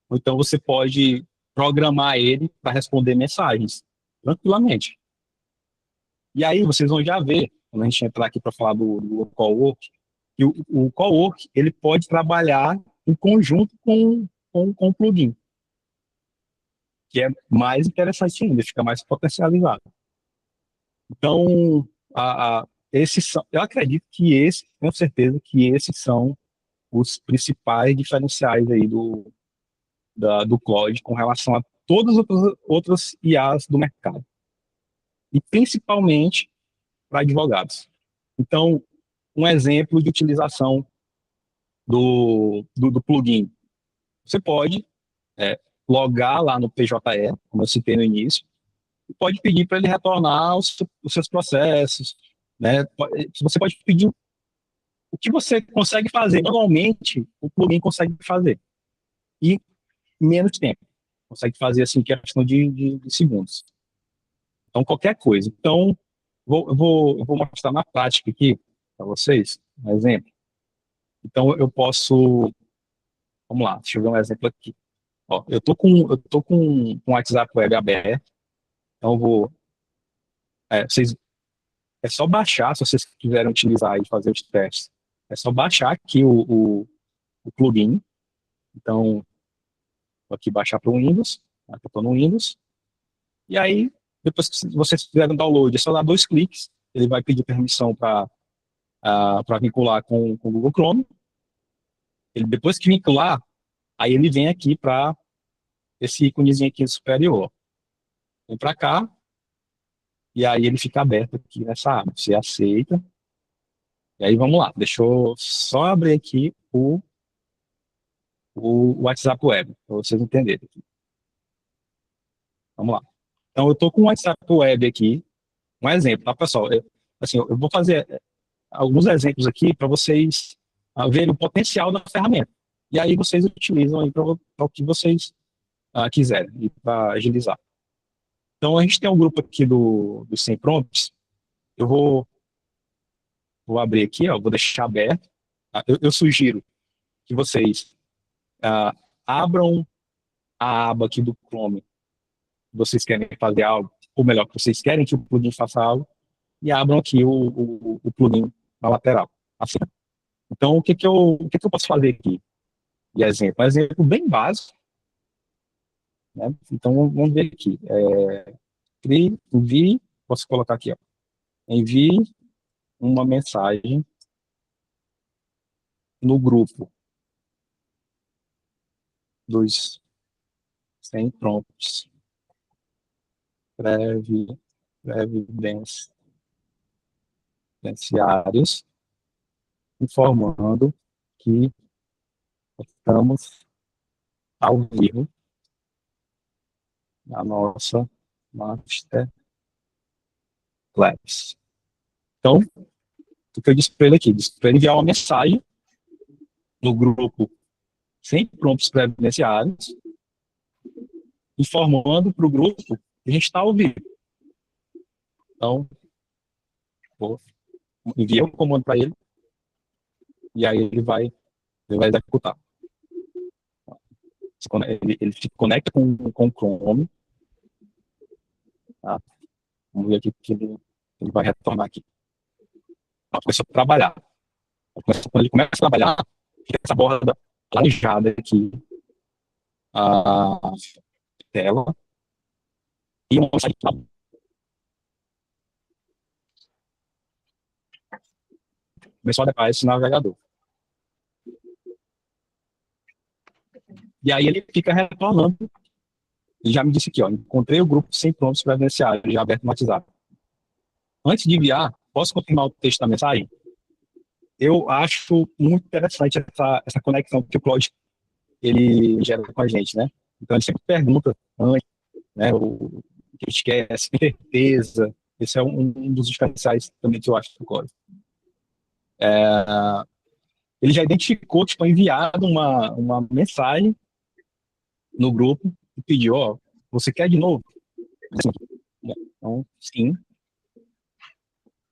Ou então você pode programar ele para responder mensagens, tranquilamente. E aí vocês vão já ver, quando a gente entrar aqui para falar do Cowork, que o Cowork ele pode trabalhar em conjunto com o plugin, que é mais interessante ainda, fica mais potencializado. Então, eu acredito que tenho certeza que esses são os principais diferenciais aí do Cloud com relação a todas as outras IAs do mercado. E principalmente para advogados. Então, um exemplo de utilização do plugin. Você pode logar lá no PJE, como eu citei no início, e pode pedir para ele retornar os seus processos. Né? Você pode pedir o que você consegue fazer. Normalmente, o plugin consegue fazer. E em menos tempo. Consegue fazer assim, questão de segundos. Então, qualquer coisa. Então, eu vou mostrar na prática aqui para vocês um exemplo. Então, eu posso... Vamos lá, deixa eu ver um exemplo aqui. Ó, eu tô com o WhatsApp Web aberto. Então, é só baixar, se vocês quiserem utilizar e fazer os testes. É só baixar aqui o plugin. Então, vou aqui baixar para o Windows. Eu estou no Windows. E aí, depois que vocês fizerem o download, é só dar 2 cliques. Ele vai pedir permissão para vincular com o Google Chrome. Depois que vincular, aí ele vem aqui para esse íconezinho aqui superior. Vem para cá. E aí ele fica aberto aqui nessa aba. Você aceita. E aí vamos lá. Deixa eu só abrir aqui o WhatsApp Web, para vocês entenderem. Vamos lá. Então, eu estou com o WhatsApp Web aqui. Um exemplo, tá, pessoal? Eu vou fazer alguns exemplos aqui para vocês verem o potencial da ferramenta. E aí vocês utilizam aí para o que vocês quiserem, e para agilizar. Então, a gente tem um grupo aqui dos 100 prompts. Eu vou abrir aqui, ó, vou deixar aberto. Eu sugiro que vocês abram a aba aqui do Chrome, vocês querem fazer algo, ou melhor, que vocês querem que o plugin faça algo, e abram aqui o plugin na lateral. Assim. Então, o que eu posso fazer aqui? De exemplo? Um exemplo bem básico. né? Então, vamos ver aqui. Envie, posso colocar aqui, ó. Envie uma mensagem no grupo dos 100 prompts previdenciários, informando que estamos ao vivo na nossa Masterclass. Então, o que eu disse para ele aqui? Disse para ele enviar uma mensagem no grupo sem prompts previdenciários, informando para o grupo que a gente está ao vivo. Então, enviei o comando para ele, e aí ele vai executar. Ele se conecta com o Chrome. Tá? Vamos ver aqui que ele vai retornar aqui. Começa a trabalhar. Quando ele começa a trabalhar, fica essa borda laranjada aqui, a tela, e uma mensagem. Começou a deparar esse navegador. E aí ele fica retornando. Ele já me disse aqui, ó, encontrei o grupo sem prompts previdenciários, já aberto no WhatsApp. Antes de enviar, posso confirmar o texto da mensagem? Eu acho muito interessante essa conexão que o Claude ele gera com a gente, né? Então ele sempre pergunta antes, né, o que a gente quer, se tem certeza. Esse é um dos diferenciais também que eu acho do Claude. Ele já identificou, tipo, enviado uma mensagem no grupo e pediu, ó, você quer de novo? Então, sim.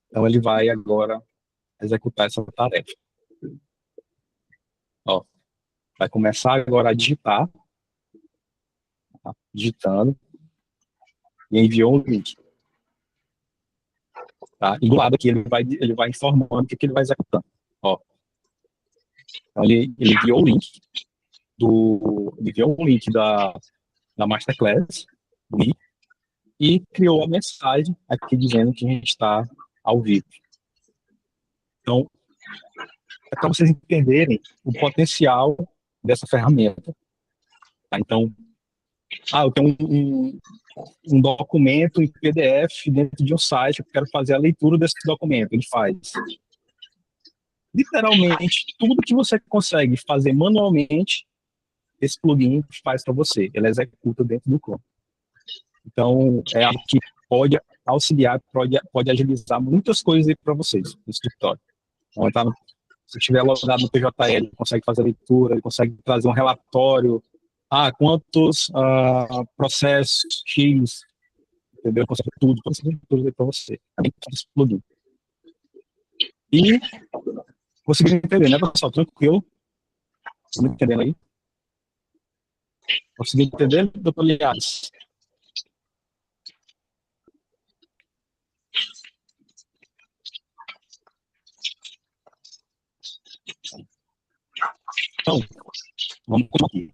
Então ele vai agora executar essa tarefa. Ó, vai começar agora a digitar, tá? Digitando, e enviou um link. Tá? E do lado aqui ele vai informando o que ele vai executando. Ó. Então ele enviou o link da Masterclass e criou a mensagem aqui dizendo que a gente está ao vivo. Então, é para vocês entenderem o potencial dessa ferramenta. Tá? Então, eu tenho um documento em PDF dentro de um site, eu quero fazer a leitura desse documento. Ele faz. Literalmente, tudo que você consegue fazer manualmente, esse plugin faz para você. Ele executa dentro do Chrome. Então, é algo que pode auxiliar, pode agilizar muitas coisas para vocês no escritório. Então, se estiver logado no PJL, ele consegue fazer a leitura, ele consegue trazer um relatório. Quantos processos X, entendeu? Consegue tudo para você. Esse plugin. E conseguiram entender, né, pessoal? Tranquilo? Estão entendendo aí? Conseguiram entender, doutor Linhares? Então, vamos aqui.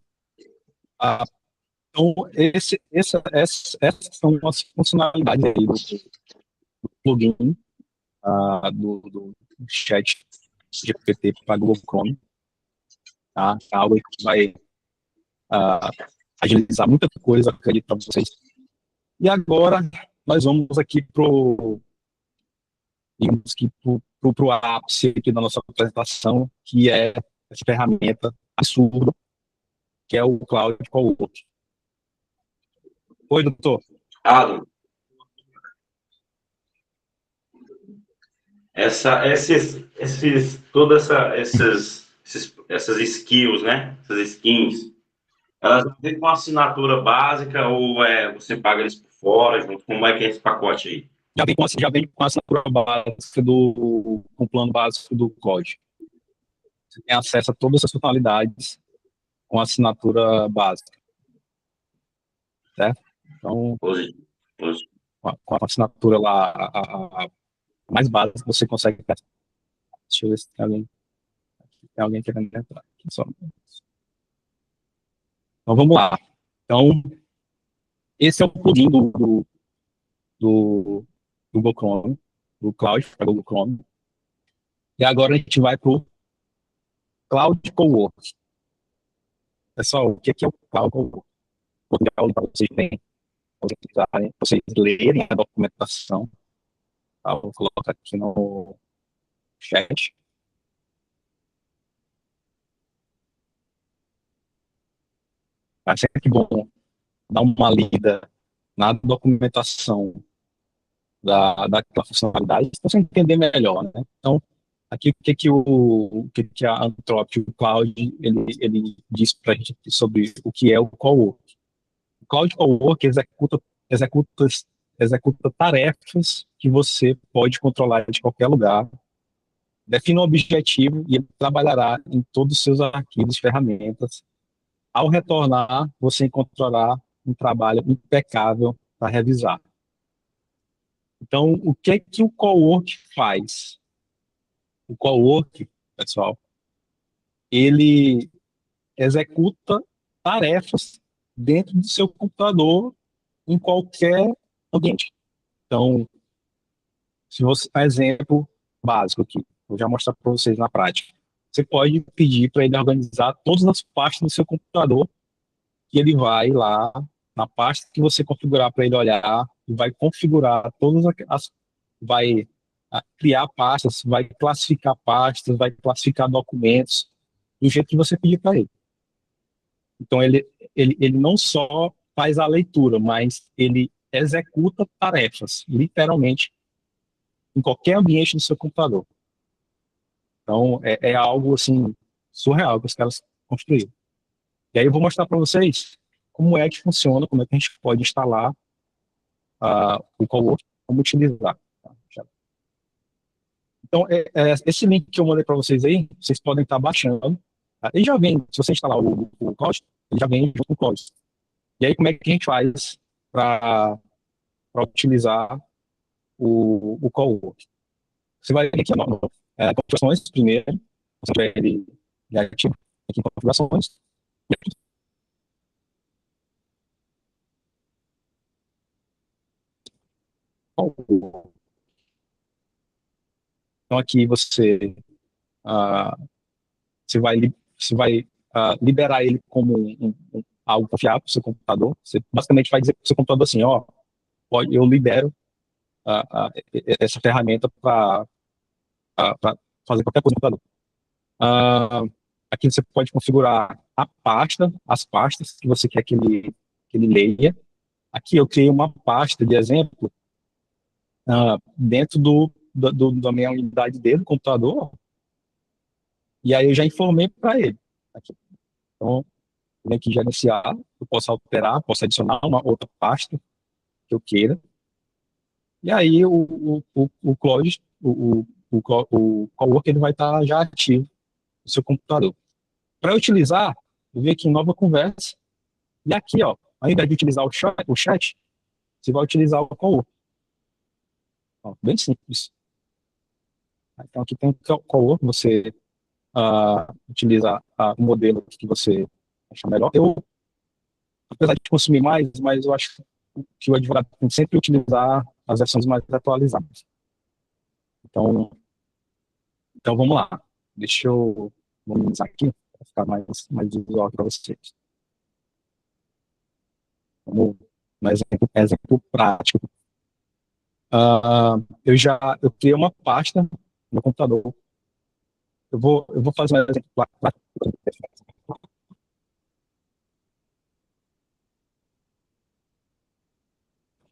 Então, essas são as funcionalidades aí do plugin do chat GPT para Google Chrome. Tá? Algo que vai agilizar muita coisa, acredito, para vocês. E agora, nós vamos aqui para o ápice aqui da nossa apresentação, que é essa ferramenta absurda, que é o Cloud Coworking. Oi, doutor. Essas skills, né? Essas skins, elas vêm com assinatura básica ou você paga eles por fora? Como é que é esse pacote aí? Já vem com a assinatura básica com o plano básico do Cloud. Você tem acesso a todas as funcionalidades com a assinatura básica. Certo? Então, com a assinatura lá, a mais básica, você consegue. Deixa eu ver se tem alguém querendo entrar. Então, vamos lá. Então, esse é o plugin do Google Chrome, do Cloud para Google Chrome. E agora a gente vai para o Cloud Cowork. Pessoal, o que é o Cloud Cowork? Vou dar aula para vocês bem, para vocês lerem a documentação. Tá? Vou colocar aqui no chat. É sempre bom dar uma lida na documentação daquela funcionalidade, para você entender melhor, né? Então, aqui o que a Anthropic, o Cloud, ele diz para a gente sobre o que é o Cowork. O Cloud Cowork executa tarefas que você pode controlar de qualquer lugar, define um objetivo e ele trabalhará em todos os seus arquivos e ferramentas. Ao retornar, você encontrará um trabalho impecável para revisar. Então, o que o Cowork faz? O Cowork, pessoal, ele executa tarefas dentro do seu computador em qualquer ambiente. Então, se você, um exemplo básico aqui, vou já mostrar para vocês na prática. Você pode pedir para ele organizar todas as pastas do seu computador e ele vai lá na pasta que você configurar para ele olhar e vai configurar todas vai criar pastas, vai classificar pastas, vai classificar documentos do jeito que você pedir para ele. Então ele não só faz a leitura, mas ele executa tarefas, literalmente, em qualquer ambiente do seu computador. Então é algo assim surreal que os caras construíram. E aí eu vou mostrar para vocês como é que funciona, como é que a gente pode instalar o Cowork, como utilizar. Então, esse link que eu mandei para vocês aí, vocês podem estar baixando. Ele já vem, se você instalar o Cloud, ele já vem junto com o Cloud. E aí, como é que a gente faz para utilizar o Cowork? Você vai aqui, configurações primeiro, você vai ele ativo aqui em configurações. Então, aqui você vai liberar ele como algo confiável para o seu computador. Você basicamente vai dizer para o seu computador assim, eu libero essa ferramenta para fazer qualquer coisa no computador. Aqui você pode configurar as pastas que você quer que ele leia. Aqui eu criei uma pasta de exemplo dentro da minha unidade dele, do computador, e aí eu já informei para ele. Aqui. Então, eu venho aqui gerenciar, eu posso alterar, posso adicionar uma outra pasta que eu queira. E aí o Cloud, o Cowork, ele vai estar já ativo no seu computador. Para utilizar, eu venho aqui em nova conversa, e aqui, ao invés de utilizar o chat, você vai utilizar o Cowork. Bem simples. Então aqui tem o Cowork, você utiliza o modelo que você acha melhor. Apesar de consumir mais, mas eu acho que o advogado tem que sempre utilizar as versões mais atualizadas. Então vamos lá. Deixa eu minimizar aqui, para ficar mais visual para vocês. Vamos um exemplo prático. Eu criei uma pasta no computador. Eu vou fazer um exemplo prático.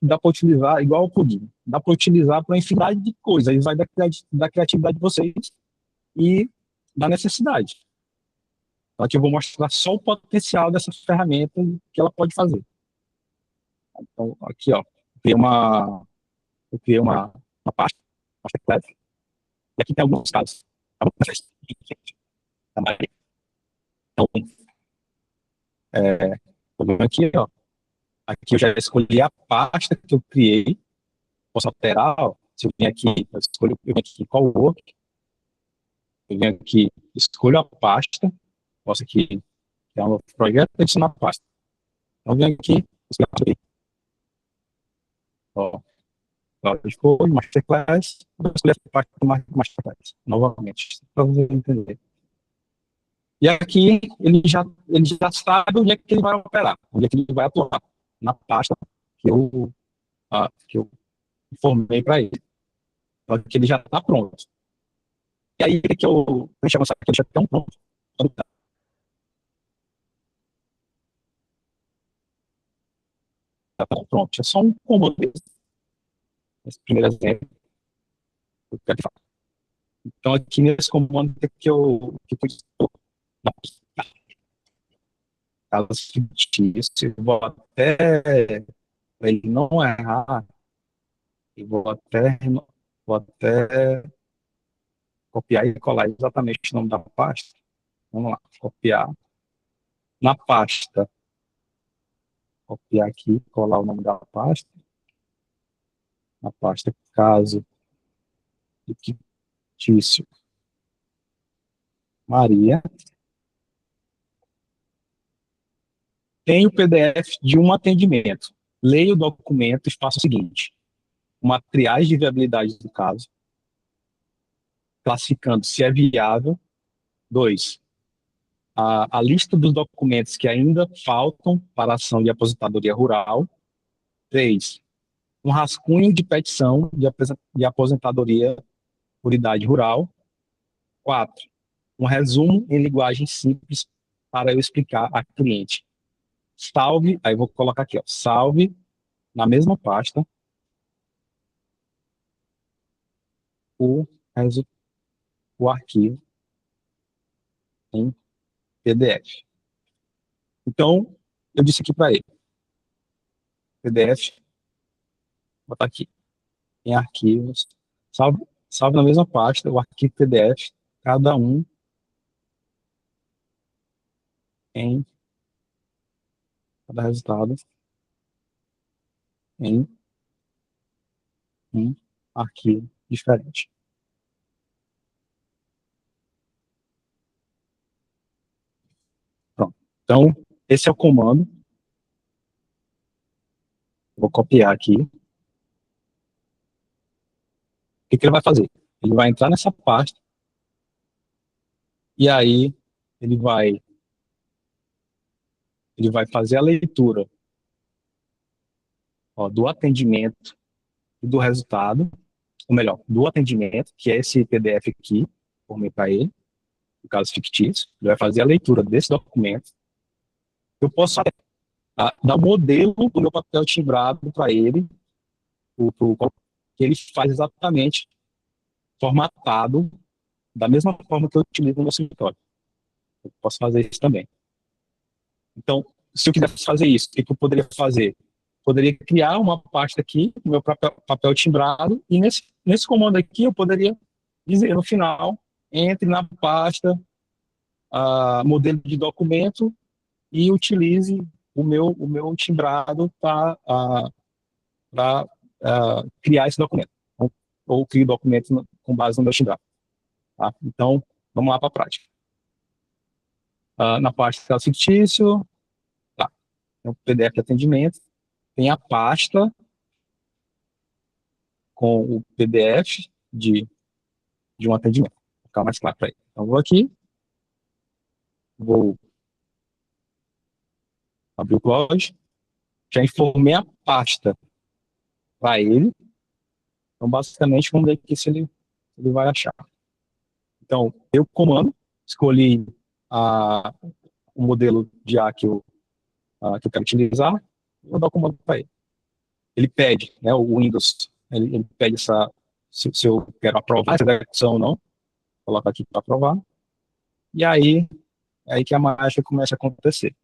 Dá para utilizar igual o plugin. Dá para utilizar para uma infinidade de coisas. Aí vai da criatividade de vocês e da necessidade. Então, aqui eu vou mostrar só o potencial dessa ferramenta que ela pode fazer. Então, aqui, eu criei uma pasta completa. E aqui tem alguns casos. Então, aqui, aqui eu já escolhi a pasta que eu criei. Posso alterar, se eu venho aqui, eu venho aqui Cowork, eu venho aqui, escolho a pasta, posso aqui criar um novo projeto e adicionar a pasta. Então eu venho aqui, escolho a pasta aqui. Ó, código code, masterclass, vou escolher essa parte do masterclass, novamente, para você entender. E aqui ele já sabe onde é que ele vai operar, onde é que ele vai atuar, na pasta que eu informei para ele. Então aqui ele já está pronto. E aí que eu chamo essa aqui, já está pronto. Tá pronto, é só um comando desse. Esse primeiro exemplo que eu quero falar. Então aqui nesse comando que eu estou na caso fictício, eu vou até para ele não errar, e vou até copiar e colar exatamente o nome da pasta. Vamos lá, copiar na pasta, copiar aqui, colar o nome da pasta, na pasta caso fictício Maria. Tem o PDF de um atendimento. Leia o documento e faça o seguinte: uma triagem de viabilidade do caso, classificando se é viável. 2. A lista dos documentos que ainda faltam para a ação de aposentadoria rural. 3. Um rascunho de petição de aposentadoria por idade rural. 4. Um resumo em linguagem simples para eu explicar a cliente. Salve, aí eu vou colocar aqui, ó, salve na mesma pasta o, o arquivo em PDF. Então, eu disse aqui para ele, PDF, vou botar aqui, em arquivos, salve na mesma pasta o arquivo PDF, cada um em cada resultado em um arquivo diferente. Pronto. Então, esse é o comando. Vou copiar aqui. O que ele vai fazer? Ele vai entrar nessa pasta e aí ele vai fazer a leitura, ó, do atendimento e do resultado, ou melhor, do atendimento, que é esse PDF aqui, formei para ele, no caso fictício. Ele vai fazer a leitura desse documento. Eu posso dar o modelo do meu papel timbrado para ele, que ele faz exatamente formatado da mesma forma que eu utilizo no meu escritório. Eu posso fazer isso também. Então, se eu quisesse fazer isso, o que eu poderia fazer? Poderia criar uma pasta aqui, no meu papel timbrado, e nesse comando aqui eu poderia dizer no final, entre na pasta modelo de documento e utilize o meu timbrado para criar esse documento. Ou crie o documento com base no meu timbrado. Tá? Então, vamos lá para a prática. Na pasta fictício, tá, tem o PDF de atendimento, tem a pasta com o PDF de um atendimento. Vou ficar mais claro para ele. Então, vou aqui, vou abrir o Cloud, já informei a pasta para ele. Então, basicamente, vamos ver aqui se ele vai achar. Então, eu comando, escolhi o modelo de A que eu quero utilizar, vou dar o comando para ele. Ele pede, né, o Windows, ele pede se eu quero aprovar essa execução ou não, coloca aqui para aprovar, e aí que a mágica começa a acontecer.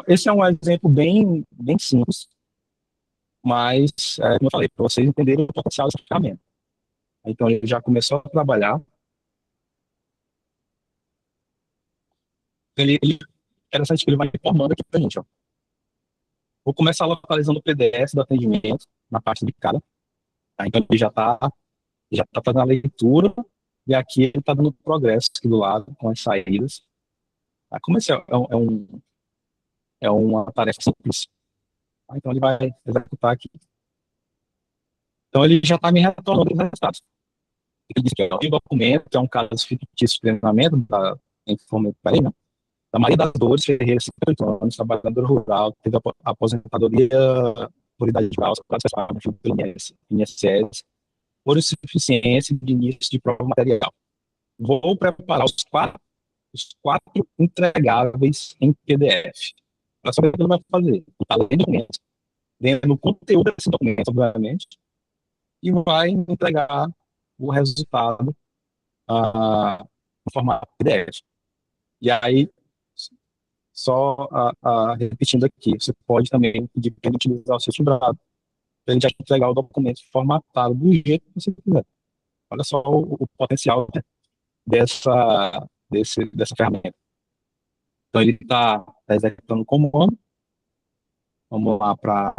Esse é um exemplo bem, bem simples, mas, como eu falei, para vocês entenderem o potencial dessa ferramenta. Então, ele já começou a trabalhar. Interessante que ele vai informando aqui para a gente. Ó. Vou começar localizando o PDF do atendimento na parte de cara. Tá? Então, ele já tá fazendo a leitura, e aqui ele está dando progresso aqui do lado, com as saídas. Tá? Como esse é uma tarefa simples, tá? Então ele vai executar aqui. Então, ele já está me retornando os resultados. Ele diz que é um documento, que é um caso fictício de treinamento da informação da Maria das Dores Ferreira, 58 anos, trabalhadora rural, teve a aposentadoria por idade de baixa, pelo INSS, por insuficiência de início de prova material. Vou preparar os quatro entregáveis em PDF. Para saber o que ele vai fazer. Está lendo documentos, lendo o conteúdo desse documento, obviamente, e vai entregar o resultado no formato PDF. E aí, só repetindo aqui, você pode também pedir para ele utilizar o seu timbrado, para ele já entregar o documento formatado do jeito que você quiser. Olha só o potencial, né, dessa ferramenta. Então, ele está executando o comando. Vamos lá para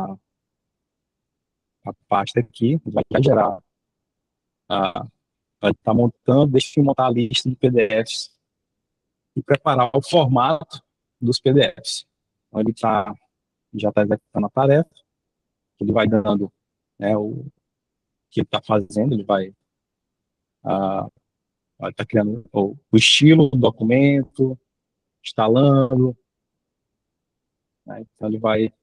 a pasta aqui, vai gerar. Vai estar montando, deixa eu montar a lista de PDFs e preparar o formato dos PDFs. Então, ele já está executando a tarefa, ele vai dando, né, o que ele está fazendo, ele vai estar criando o estilo do documento, instalando, né, então ele vai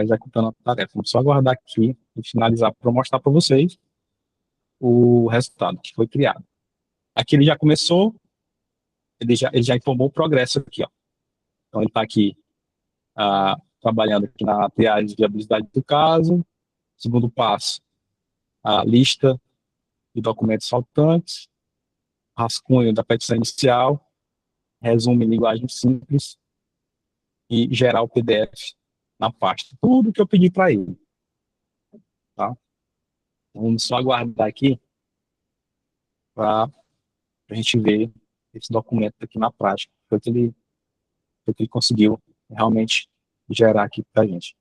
executando a tarefa. Vamos só aguardar aqui e finalizar para mostrar para vocês o resultado que foi criado. Aqui ele já começou, ele já informou o progresso aqui, ó. Então ele está aqui trabalhando aqui na triagem de viabilidade do caso. Segundo passo, a lista de documentos faltantes, rascunho da petição inicial, resumo em linguagem simples e gerar o PDF na pasta. Tudo que eu pedi para ele. Tá? Vamos só aguardar aqui para a gente ver esse documento aqui na prática. Foi que ele conseguiu realmente gerar aqui para a gente.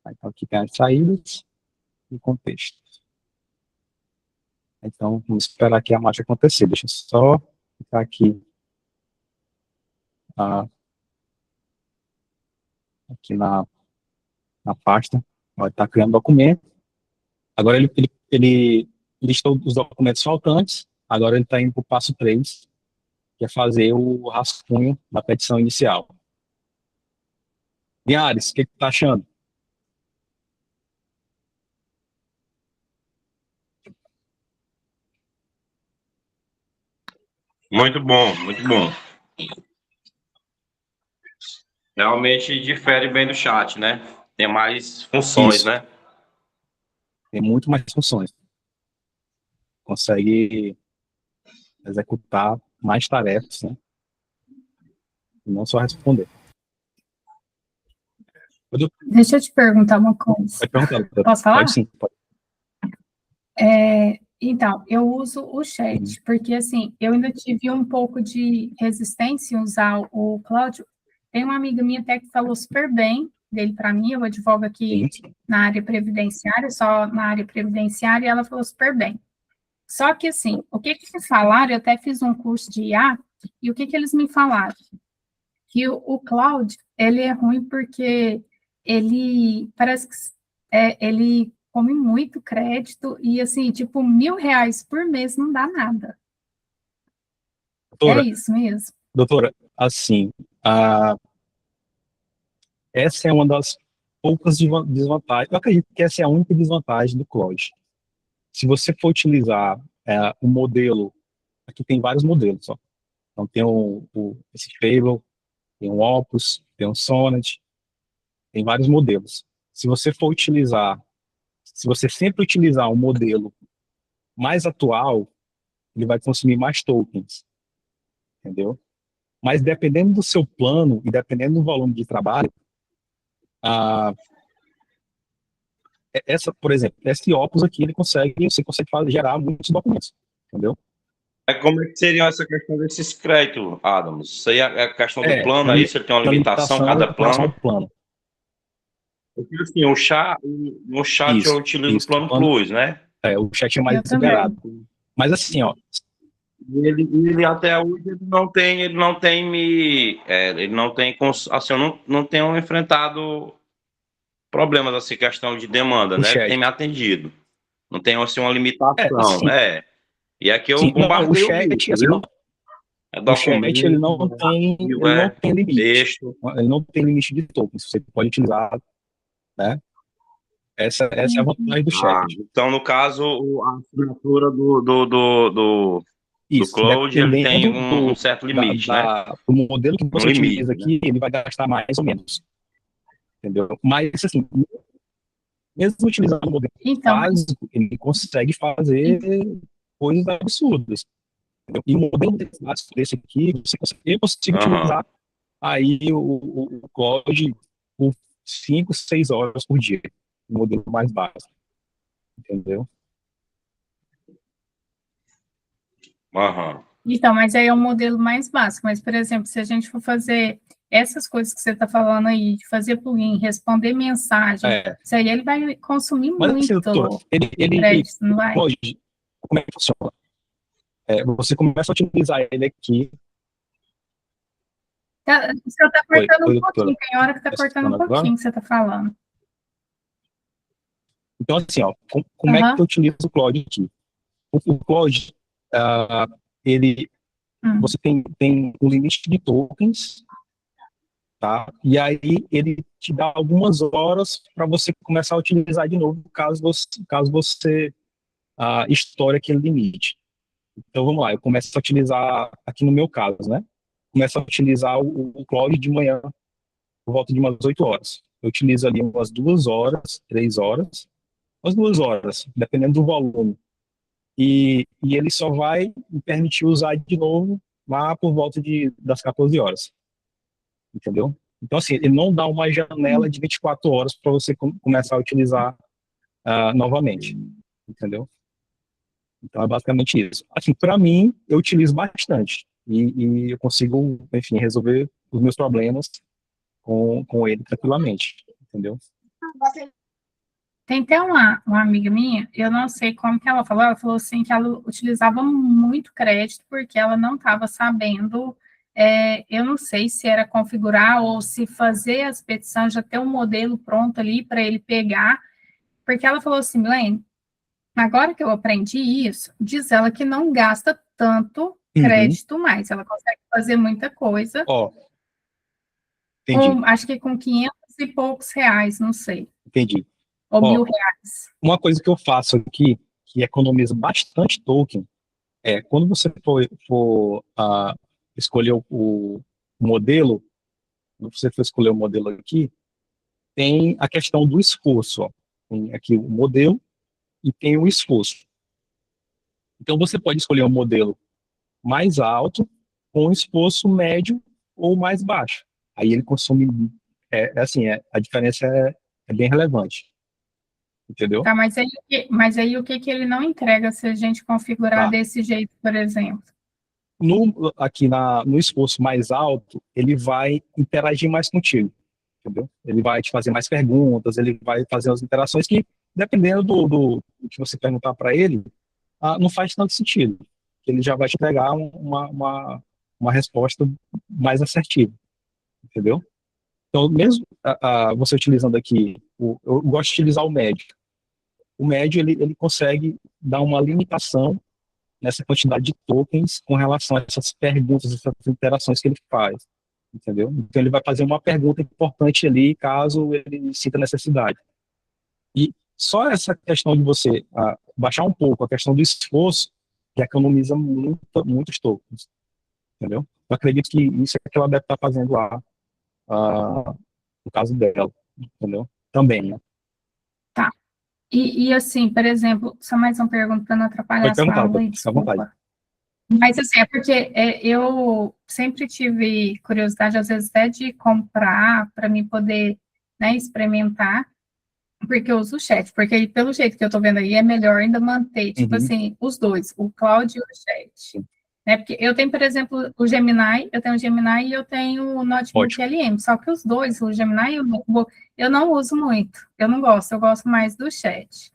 Então, aqui tem as saídas e o contexto. Então, vamos esperar aqui a mágica acontecer. Deixa eu só ficar aqui, aqui na pasta. Vai estar criando documento. Agora ele listou os documentos faltantes. Agora ele está indo para o passo 3, que é fazer o rascunho da petição inicial. Linhares, o que você está achando? Muito bom, muito bom. Realmente difere bem do chat, né? Tem mais funções, Isso. né? Tem muito mais funções. Consegue executar mais tarefas, né? E não só responder. Deixa eu te perguntar uma coisa. Pode perguntar, doutora. Posso falar? Pode sim. Pode. Então, eu uso o chat, porque, assim, eu ainda tive um pouco de resistência em usar o Cláudio. Tem uma amiga minha até que falou super bem dele para mim, eu advogo aqui na área previdenciária, só na área previdenciária, e ela falou super bem. Só que, assim, o que me falaram, eu até fiz um curso de IA, e o que eles me falaram? Que o Cláudio, ele é ruim porque ele parece que ele come muito crédito e, assim, tipo, R$ 1.000 por mês não dá nada. Doutora, É isso mesmo? Doutora, assim, essa é uma das poucas desvantagens. Eu acredito que essa é a única desvantagem do Claude. Se você for utilizar o modelo, aqui tem vários modelos, ó. Então tem esse Fable, tem um Opus, tem um Sonnet, tem vários modelos. Se você sempre utilizar um modelo mais atual, ele vai consumir mais tokens, entendeu? Mas dependendo do seu plano e dependendo do volume de trabalho, por exemplo, esse Opus aqui, você consegue gerar muitos documentos, entendeu? Como é que seria essa questão desses créditos, Adams? Isso aí é a questão do plano, aí você tem uma limitação cada plano. Porque, assim, no chat eu utilizo o plano Plus, né? O chat é mais liberado. Mas assim, ó. Ele até hoje ele não tem assim, eu não tenho enfrentado problemas assim, questão de demanda, né? Ele tem me atendido. Não tem, assim, uma limitação. Sim. E aqui eu Sim, não, o bombardeio chat, muito, assim, viu? É o chat, ele não documento, tem, arquivo, ele não tem limite. texto. Ele não tem limite de tokens. Você pode utilizar, né? Essa é a vantagem do chat. Então, no caso, a assinatura do Isso, Cloud, ele tem dependendo um certo limite, né? do modelo que Um você limite, utiliza aqui, ele vai gastar mais ou menos, entendeu? Mas, assim, mesmo utilizando o modelo Então, básico, ele consegue fazer coisas absurdas, entendeu? E o modelo básico desse aqui, eu consigo utilizar aí o Cloud por 5, 6 horas por dia, o modelo mais básico, entendeu? então, mas aí é um modelo mais básico. Mas, por exemplo, se a gente for fazer essas coisas que você está falando aí, de fazer plugin, responder mensagem, isso aí ele vai consumir Mas, assim, muito doutor, ele crédito, não vai? hoje, como é que funciona? Você começa a utilizar ele aqui. Você está cortando um pouquinho, doutora. tem hora que está cortando um pouquinho que você está falando. Então, assim, ó, como é que eu utilizo o Cloud aqui? O Cloud, você tem um limite de tokens, tá? E aí ele te dá algumas horas para você começar a utilizar de novo, caso você estoure aquele limite. Então, vamos lá, eu começo a utilizar, aqui no meu caso, né? Começo a utilizar o Cloud de manhã, por volta de umas 8 horas. Eu utilizo ali umas 2 horas, 3 horas, umas 2 horas, dependendo do volume. E ele só vai me permitir usar de novo lá por volta das 14 horas. Entendeu? Então, assim, ele não dá uma janela de 24 horas para você começar a utilizar novamente. Entendeu? Então, é basicamente isso. Assim, para mim, eu utilizo bastante. E eu consigo, enfim, resolver os meus problemas com ele tranquilamente. Entendeu? Tem até uma amiga minha, eu não sei como que ela falou assim que ela utilizava muito crédito porque ela não estava sabendo, eu não sei se era configurar ou se fazer as petições, já ter um modelo pronto ali para ele pegar, porque ela falou assim, Milene, agora que eu aprendi isso, diz ela que não gasta tanto crédito mais, ela consegue fazer muita coisa, entendi. acho que com 500 e poucos reais, não sei. Entendi. Ou R$1.000. Uma coisa que eu faço aqui, que economiza bastante token, quando você for escolher o modelo, quando você for escolher o modelo aqui, tem a questão do esforço. Ó. Tem aqui o modelo e tem o esforço. Então, você pode escolher um modelo mais alto, com esforço médio ou mais baixo. Aí ele consome, a diferença é bem relevante. Entendeu? Tá, mas aí o que ele não entrega se a gente configurar desse jeito, por exemplo? Aqui no esforço mais alto, ele vai interagir mais contigo, entendeu? Ele vai te fazer mais perguntas, ele vai fazer as interações que, dependendo do que você perguntar para ele, não faz tanto sentido. Ele já vai te entregar uma resposta mais assertiva, entendeu? Então, mesmo você utilizando aqui, eu gosto de utilizar o médio. O médio, ele consegue dar uma limitação nessa quantidade de tokens com relação a essas perguntas, essas interações que ele faz, entendeu? Então, ele vai fazer uma pergunta importante ali, caso ele sinta necessidade. E só essa questão de você baixar um pouco a questão do esforço, que economiza muitos tokens, entendeu? Eu acredito que isso é que ela deve estar fazendo lá, no caso dela, entendeu? Também, né? Tá. E assim, por exemplo, só mais uma pergunta para não atrapalhar a sua aula, desculpa. Mas assim, é porque eu sempre tive curiosidade, às vezes, até de comprar para mim poder, né, experimentar, porque eu uso o chat, porque pelo jeito que eu estou vendo aí, é melhor ainda manter, tipo assim, os dois, o Cloud e o chat. Né? Porque eu tenho, por exemplo, o Gemini, e eu tenho o Notebook LM, só que os dois, o Gemini e o Notebook, eu não uso muito, eu não gosto, eu gosto mais do chat.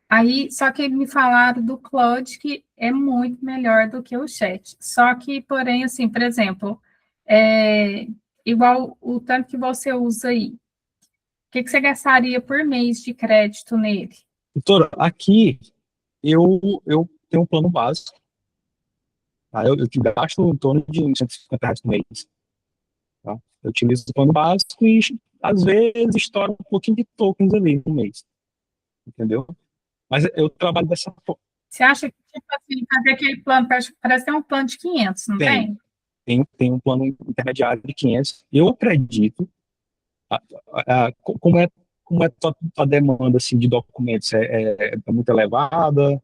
Aí, só que me falaram do Cloud, que é muito melhor do que o chat. Só que, porém, assim, por exemplo, igual o tanto que você usa aí, o que você gastaria por mês de crédito nele? Doutora, aqui eu tenho um plano básico, tá? Eu gasto em torno de R$ 150 por mês, tá? Eu utilizo o plano básico e, às vezes, estoura um pouquinho de tokens ali no mês, entendeu? Mas eu trabalho dessa forma. Você acha que, tipo assim, fazer aquele plano, parece ter um plano de 500, não tem? Tem um plano intermediário de 500. Eu acredito, a- como é a demanda assim, de documentos é muito elevada,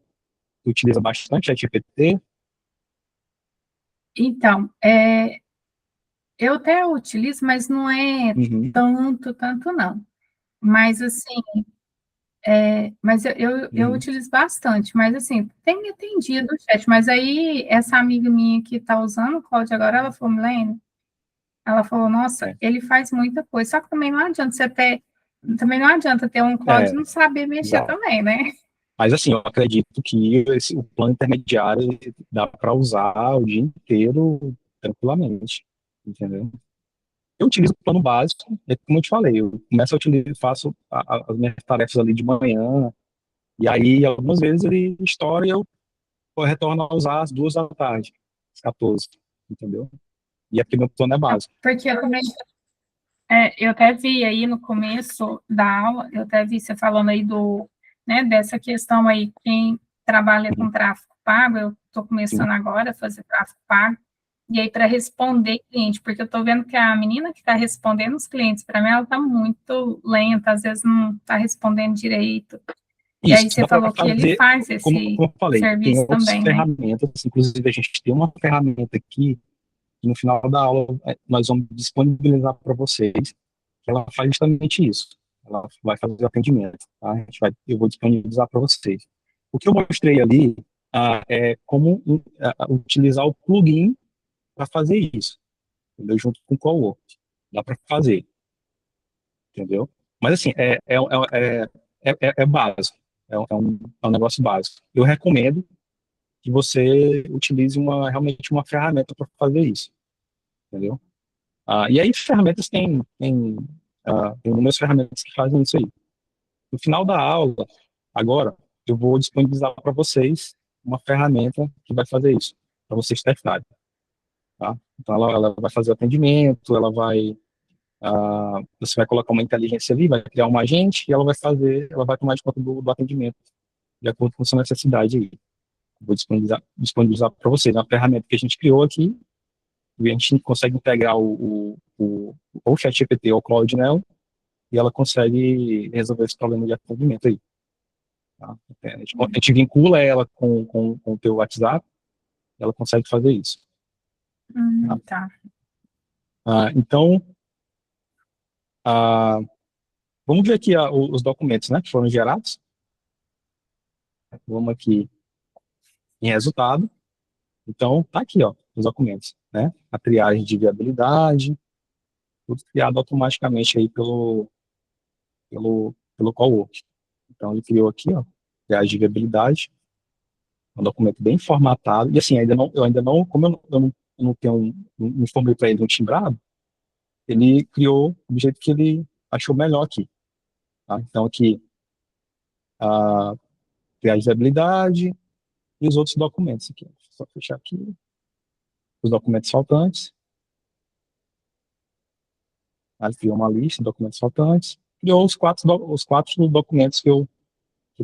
utiliza bastante a GPT. Então, eu até utilizo, mas não é Uhum, tanto não. Mas assim, mas eu uhum, utilizo bastante, mas assim, tem atendido o chat, mas aí essa amiga minha que está usando o Claude agora, ela falou, Milene, ela falou, nossa, é, ele faz muita coisa, só que também não adianta ter um Claude e é, não saber mexer exato. também, né? Mas assim, eu acredito que o plano intermediário dá para usar o dia inteiro tranquilamente, entendeu? Eu utilizo o plano básico, como eu te falei, eu começo a utilizar, faço as minhas tarefas ali de manhã, e aí algumas vezes ele estoura e eu retorno a usar às 2 da tarde, às 14, entendeu? E aqui meu plano é básico. Porque eu também, eu até vi aí no começo da aula, eu até vi você falando aí né, dessa questão aí, quem trabalha Uhum, com tráfego pago, eu estou sim. começando agora a fazer tráfego pago, e aí para responder cliente, porque eu estou vendo que a menina que está respondendo os clientes, para mim, ela está muito lenta, às vezes não está respondendo direito. E Isso aí você dá para falou que ele fazer, faz como esse eu falei, tem serviço outras também, né? ferramentas, inclusive a gente tem uma ferramenta aqui, que no final da aula nós vamos disponibilizar para vocês, que ela faz justamente isso. Ela vai fazer o atendimento, tá? Eu vou disponibilizar para vocês. O que eu mostrei ali é como utilizar o plugin para fazer isso, entendeu? Junto com o CallWork. Dá para fazer, entendeu? Mas assim, é básico, é um negócio básico. Eu recomendo que você utilize realmente uma ferramenta para fazer isso, entendeu? E aí ferramentas tem inúmeras ferramentas que fazem isso aí. No final da aula, agora, eu vou disponibilizar para vocês uma ferramenta que vai fazer isso, para vocês testarem, tá? Então ela vai fazer o atendimento, você vai colocar uma inteligência ali, vai criar um agente e ela vai tomar de conta do atendimento, de acordo com a sua necessidade aí. Vou disponibilizar para vocês uma ferramenta que a gente criou aqui, e a gente consegue integrar ou o ChatGPT ou o Claude nela, e ela consegue resolver esse problema de atendimento aí. Tá? A gente vincula ela com o teu WhatsApp, ela consegue fazer isso. Tá? Tá. Então, ah, vamos ver aqui os documentos, né, que foram gerados. Vamos aqui em resultado. Então, tá aqui, ó, os documentos, né? A triagem de viabilidade, tudo criado automaticamente aí pelo CallWork. Então, ele criou aqui, ó, triagem de viabilidade, um documento bem formatado. E assim, eu ainda não, como eu não tenho, não informei para ele um timbrado, ele criou do jeito que ele achou melhor aqui. Tá? Então, aqui, a triagem de viabilidade e os outros documentos aqui. Só fechar aqui, os documentos faltantes. Aí criou uma lista de documentos faltantes, criou os quatro documentos que eu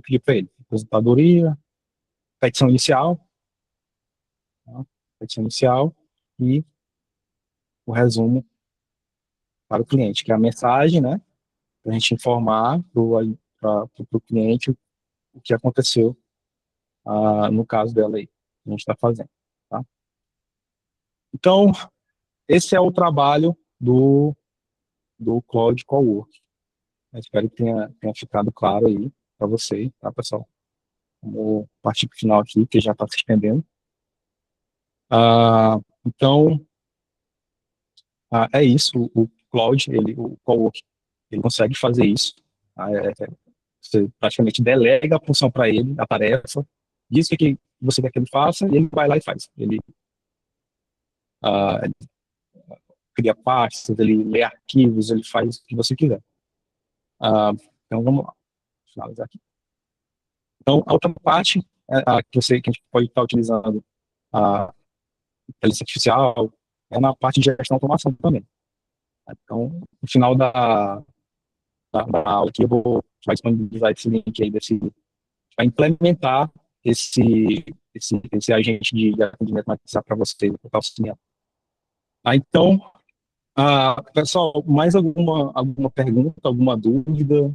pedi para ele. Aposentadoria, petição inicial, tá? Petição inicial e o resumo para o cliente, que é a mensagem, né, para a gente informar para o cliente o que aconteceu no caso dela aí, que a gente está fazendo. Tá? Então, esse é o trabalho do Cloud Cowork. Eu espero que tenha ficado claro aí para você, tá, pessoal? Vamos partir para o final aqui, que já está se estendendo. Então, é isso. O Cloud, o Cowork, ele consegue fazer isso. Você praticamente delega a função para ele, a tarefa, diz o que você quer que ele faça, e ele vai lá e faz. Ele cria pastas, ele lê arquivos, ele faz o que você quiser. Então, vamos lá. Finalizar aqui. Então, a outra parte que a gente pode estar utilizando a inteligência artificial é na parte de gestão e automação também. Então, no final da aula aqui, eu vou disponibilizar esse link aí para implementar esse agente de atendimento no WhatsApp para vocês, para auxiliar. Então, pessoal, mais alguma pergunta, alguma dúvida?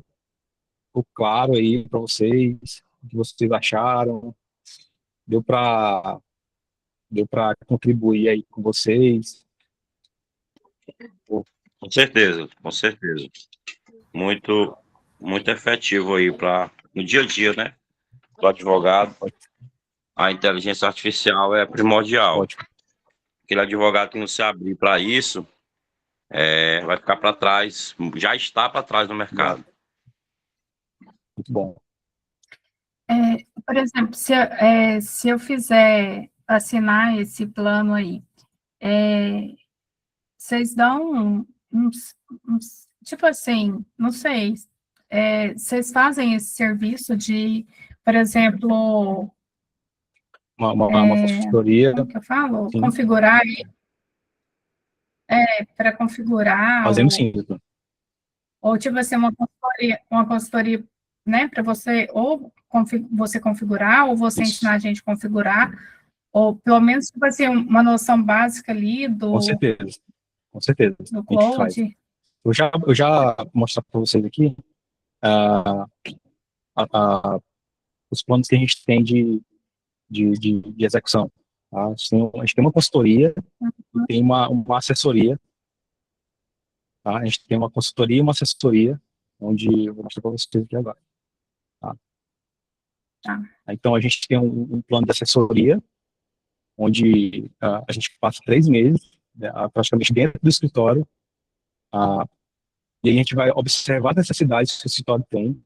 Ficou claro aí para vocês? O que vocês acharam? Deu para contribuir aí com vocês? Com certeza, com certeza. Muito, muito efetivo aí no dia a dia, né? Do advogado. A inteligência artificial é primordial. Ótimo. Aquele advogado que não se abrir para isso, vai ficar para trás, já está para trás no mercado. Muito bom. Por exemplo, se eu fizer assinar esse plano aí, vocês dão tipo assim, não sei, vocês fazem esse serviço de, por exemplo, Uma consultoria. como que eu falo? Sim. Configurar, para configurar. Fazemos sim. Ou tipo assim, uma consultoria, né, para você, ou você configurar, ou você Isso. ensinar a gente a configurar, ou pelo menos, tipo assim, uma noção básica ali Com certeza. Com certeza. do A gente faz. Cloud. Eu já vou mostrar para vocês aqui os planos que a gente tem de execução. Tá? A gente tem uma consultoria e tem uma assessoria. Tá? A gente tem uma consultoria e uma assessoria, onde eu vou mostrar para vocês aqui agora. Tá? Tá. Então, a gente tem um plano de assessoria, onde a gente passa 3 meses, praticamente dentro do escritório, e a gente vai observar as necessidades que o escritório tem,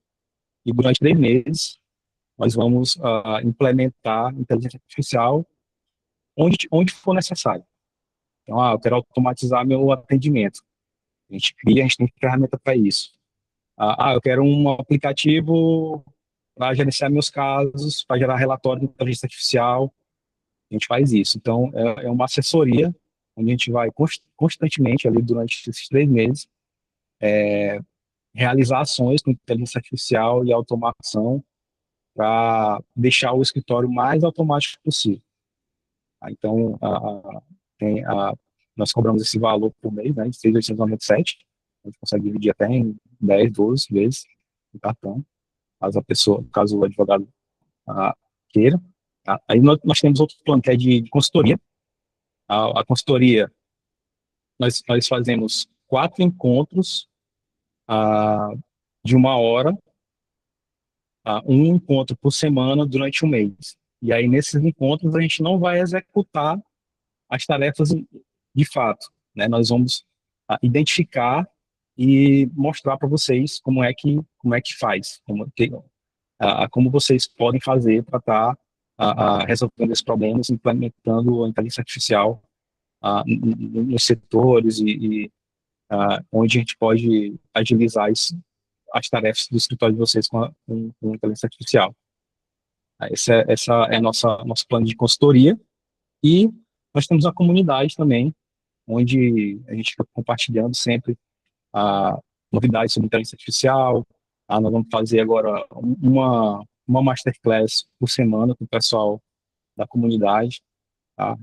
e durante 3 meses, nós vamos implementar inteligência artificial onde for necessário. Então, eu quero automatizar meu atendimento. A gente tem ferramenta para isso. Eu quero um aplicativo para gerenciar meus casos, para gerar relatório de inteligência artificial. A gente faz isso. Então, é uma assessoria, onde a gente vai constantemente, ali durante esses 3 meses, realizar ações com inteligência artificial e automação para deixar o escritório mais automático possível. Então, nós cobramos esse valor por mês, né, de 6.897. A gente consegue dividir até em 10, 12 vezes o cartão, caso o advogado queira. Tá? Aí nós temos outro plano que é de consultoria. A consultoria, nós fazemos 4 encontros de 1 hora, um encontro por semana durante um mês. E aí, nesses encontros, a gente não vai executar as tarefas de fato, né? Nós vamos identificar e mostrar para vocês como é que faz, como vocês podem fazer para estar resolvendo esses problemas, implementando a inteligência artificial nos setores e onde a gente pode agilizar as tarefas do escritório de vocês com inteligência artificial. Essa é nosso plano de consultoria. E nós temos uma comunidade também, onde a gente fica compartilhando sempre novidades sobre inteligência artificial. Nós vamos fazer agora uma masterclass por semana com o pessoal da comunidade. Tá?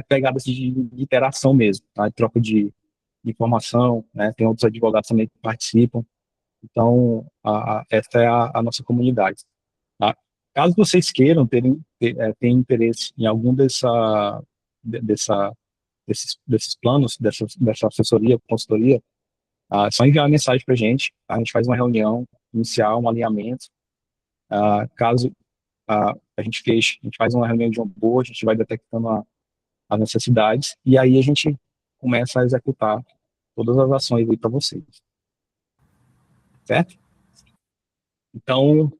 Pegadas de interação mesmo, tá? Troca de informação, né? Tem outros advogados também que participam. Então, essa é a nossa comunidade. Tá? Caso vocês queiram ter interesse em algum desses planos, dessa assessoria, consultoria, é só enviar uma mensagem para a gente faz uma reunião inicial, um alinhamento. Caso a gente faz uma reunião de onboard, a gente vai detectando as necessidades, e aí a gente começa a executar todas as ações aí para vocês. Certo? Então...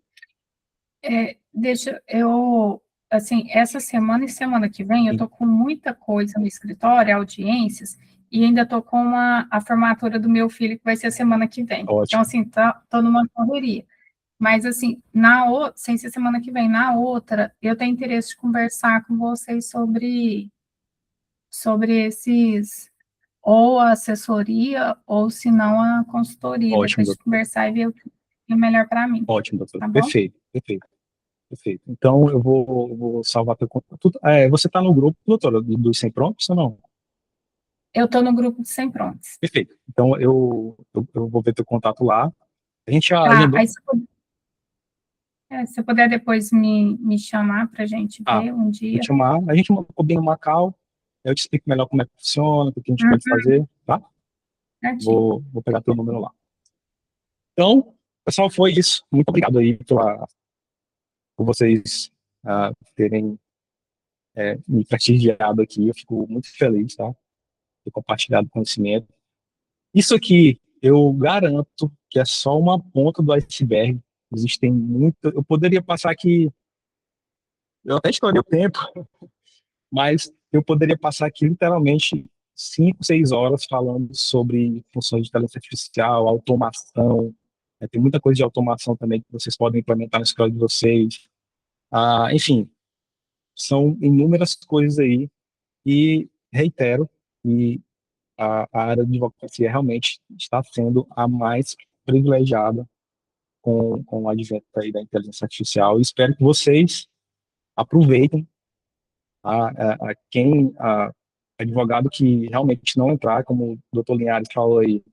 assim, essa semana e semana que vem, eu estou com muita coisa no escritório, audiências, e ainda estou com a formatura do meu filho, que vai ser a semana que vem. Ótimo. Então, assim, estou numa correria. Mas, assim, sem ser semana que vem, na outra, eu tenho interesse de conversar com vocês sobre esses, ou a assessoria, ou se não a consultoria, Ótimo, depois de doutor. conversar e ver o que é melhor para mim. Ótimo, doutor. Tá bom? Perfeito, perfeito, perfeito. Então, eu vou salvar teu contato. Você está no grupo, doutora, dos Sem Prontos ou não? Eu estou no grupo de Sem Prontos. Perfeito. Então, eu vou ver teu contato lá. A gente já Tá, agendou. aí se puder depois me chamar para a gente ver um Vou dia. te chamar. A gente combina uma call. Eu te explico melhor como é que funciona, o que a gente pode fazer, tá? Certinho. Vou pegar teu número lá. Então, pessoal, foi isso. Muito obrigado aí por vocês terem me prestigiado aqui. Eu fico muito feliz, tá? Ter compartilhado conhecimento. Isso aqui, eu garanto que é só uma ponta do iceberg. Existem muito. Eu poderia passar aqui. Eu até estourei o tempo, mas eu poderia passar aqui literalmente 5, 6 horas falando sobre funções de inteligência artificial, automação. Tem muita coisa de automação também que vocês podem implementar na escola de vocês. Enfim, são inúmeras coisas aí. E reitero que a área de advocacia realmente está sendo a mais privilegiada com o advento aí da inteligência artificial. E espero que vocês aproveitem quem advogado que realmente não entrar, como o doutor Linhares falou aí,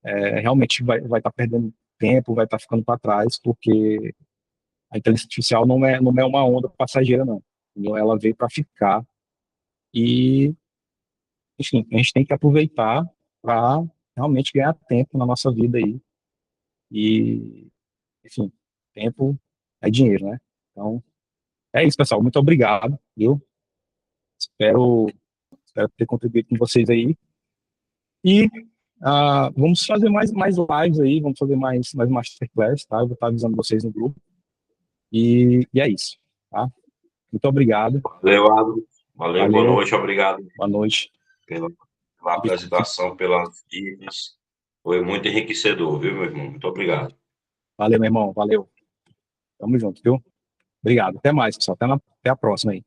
realmente vai estar perdendo tempo, vai estar ficando para trás, porque a inteligência artificial não é uma onda passageira, não. Entendeu? Ela veio para ficar e, enfim, a gente tem que aproveitar para realmente ganhar tempo na nossa vida aí. E, enfim, tempo é dinheiro, né? Então, é isso, pessoal. Muito obrigado, viu? Espero ter contribuído com vocês aí. E vamos fazer mais lives aí, vamos fazer mais masterclass, tá? Eu vou estar avisando vocês no grupo. E é isso, tá? Muito obrigado. Valeu, Adro. Valeu, boa Valeu. noite, obrigado Boa noite. pela apresentação, pelas dicas. Foi muito enriquecedor, viu, meu irmão? Muito obrigado. Valeu, meu irmão. Valeu. Tamo junto, viu? Obrigado. Até mais, pessoal. Até a próxima aí.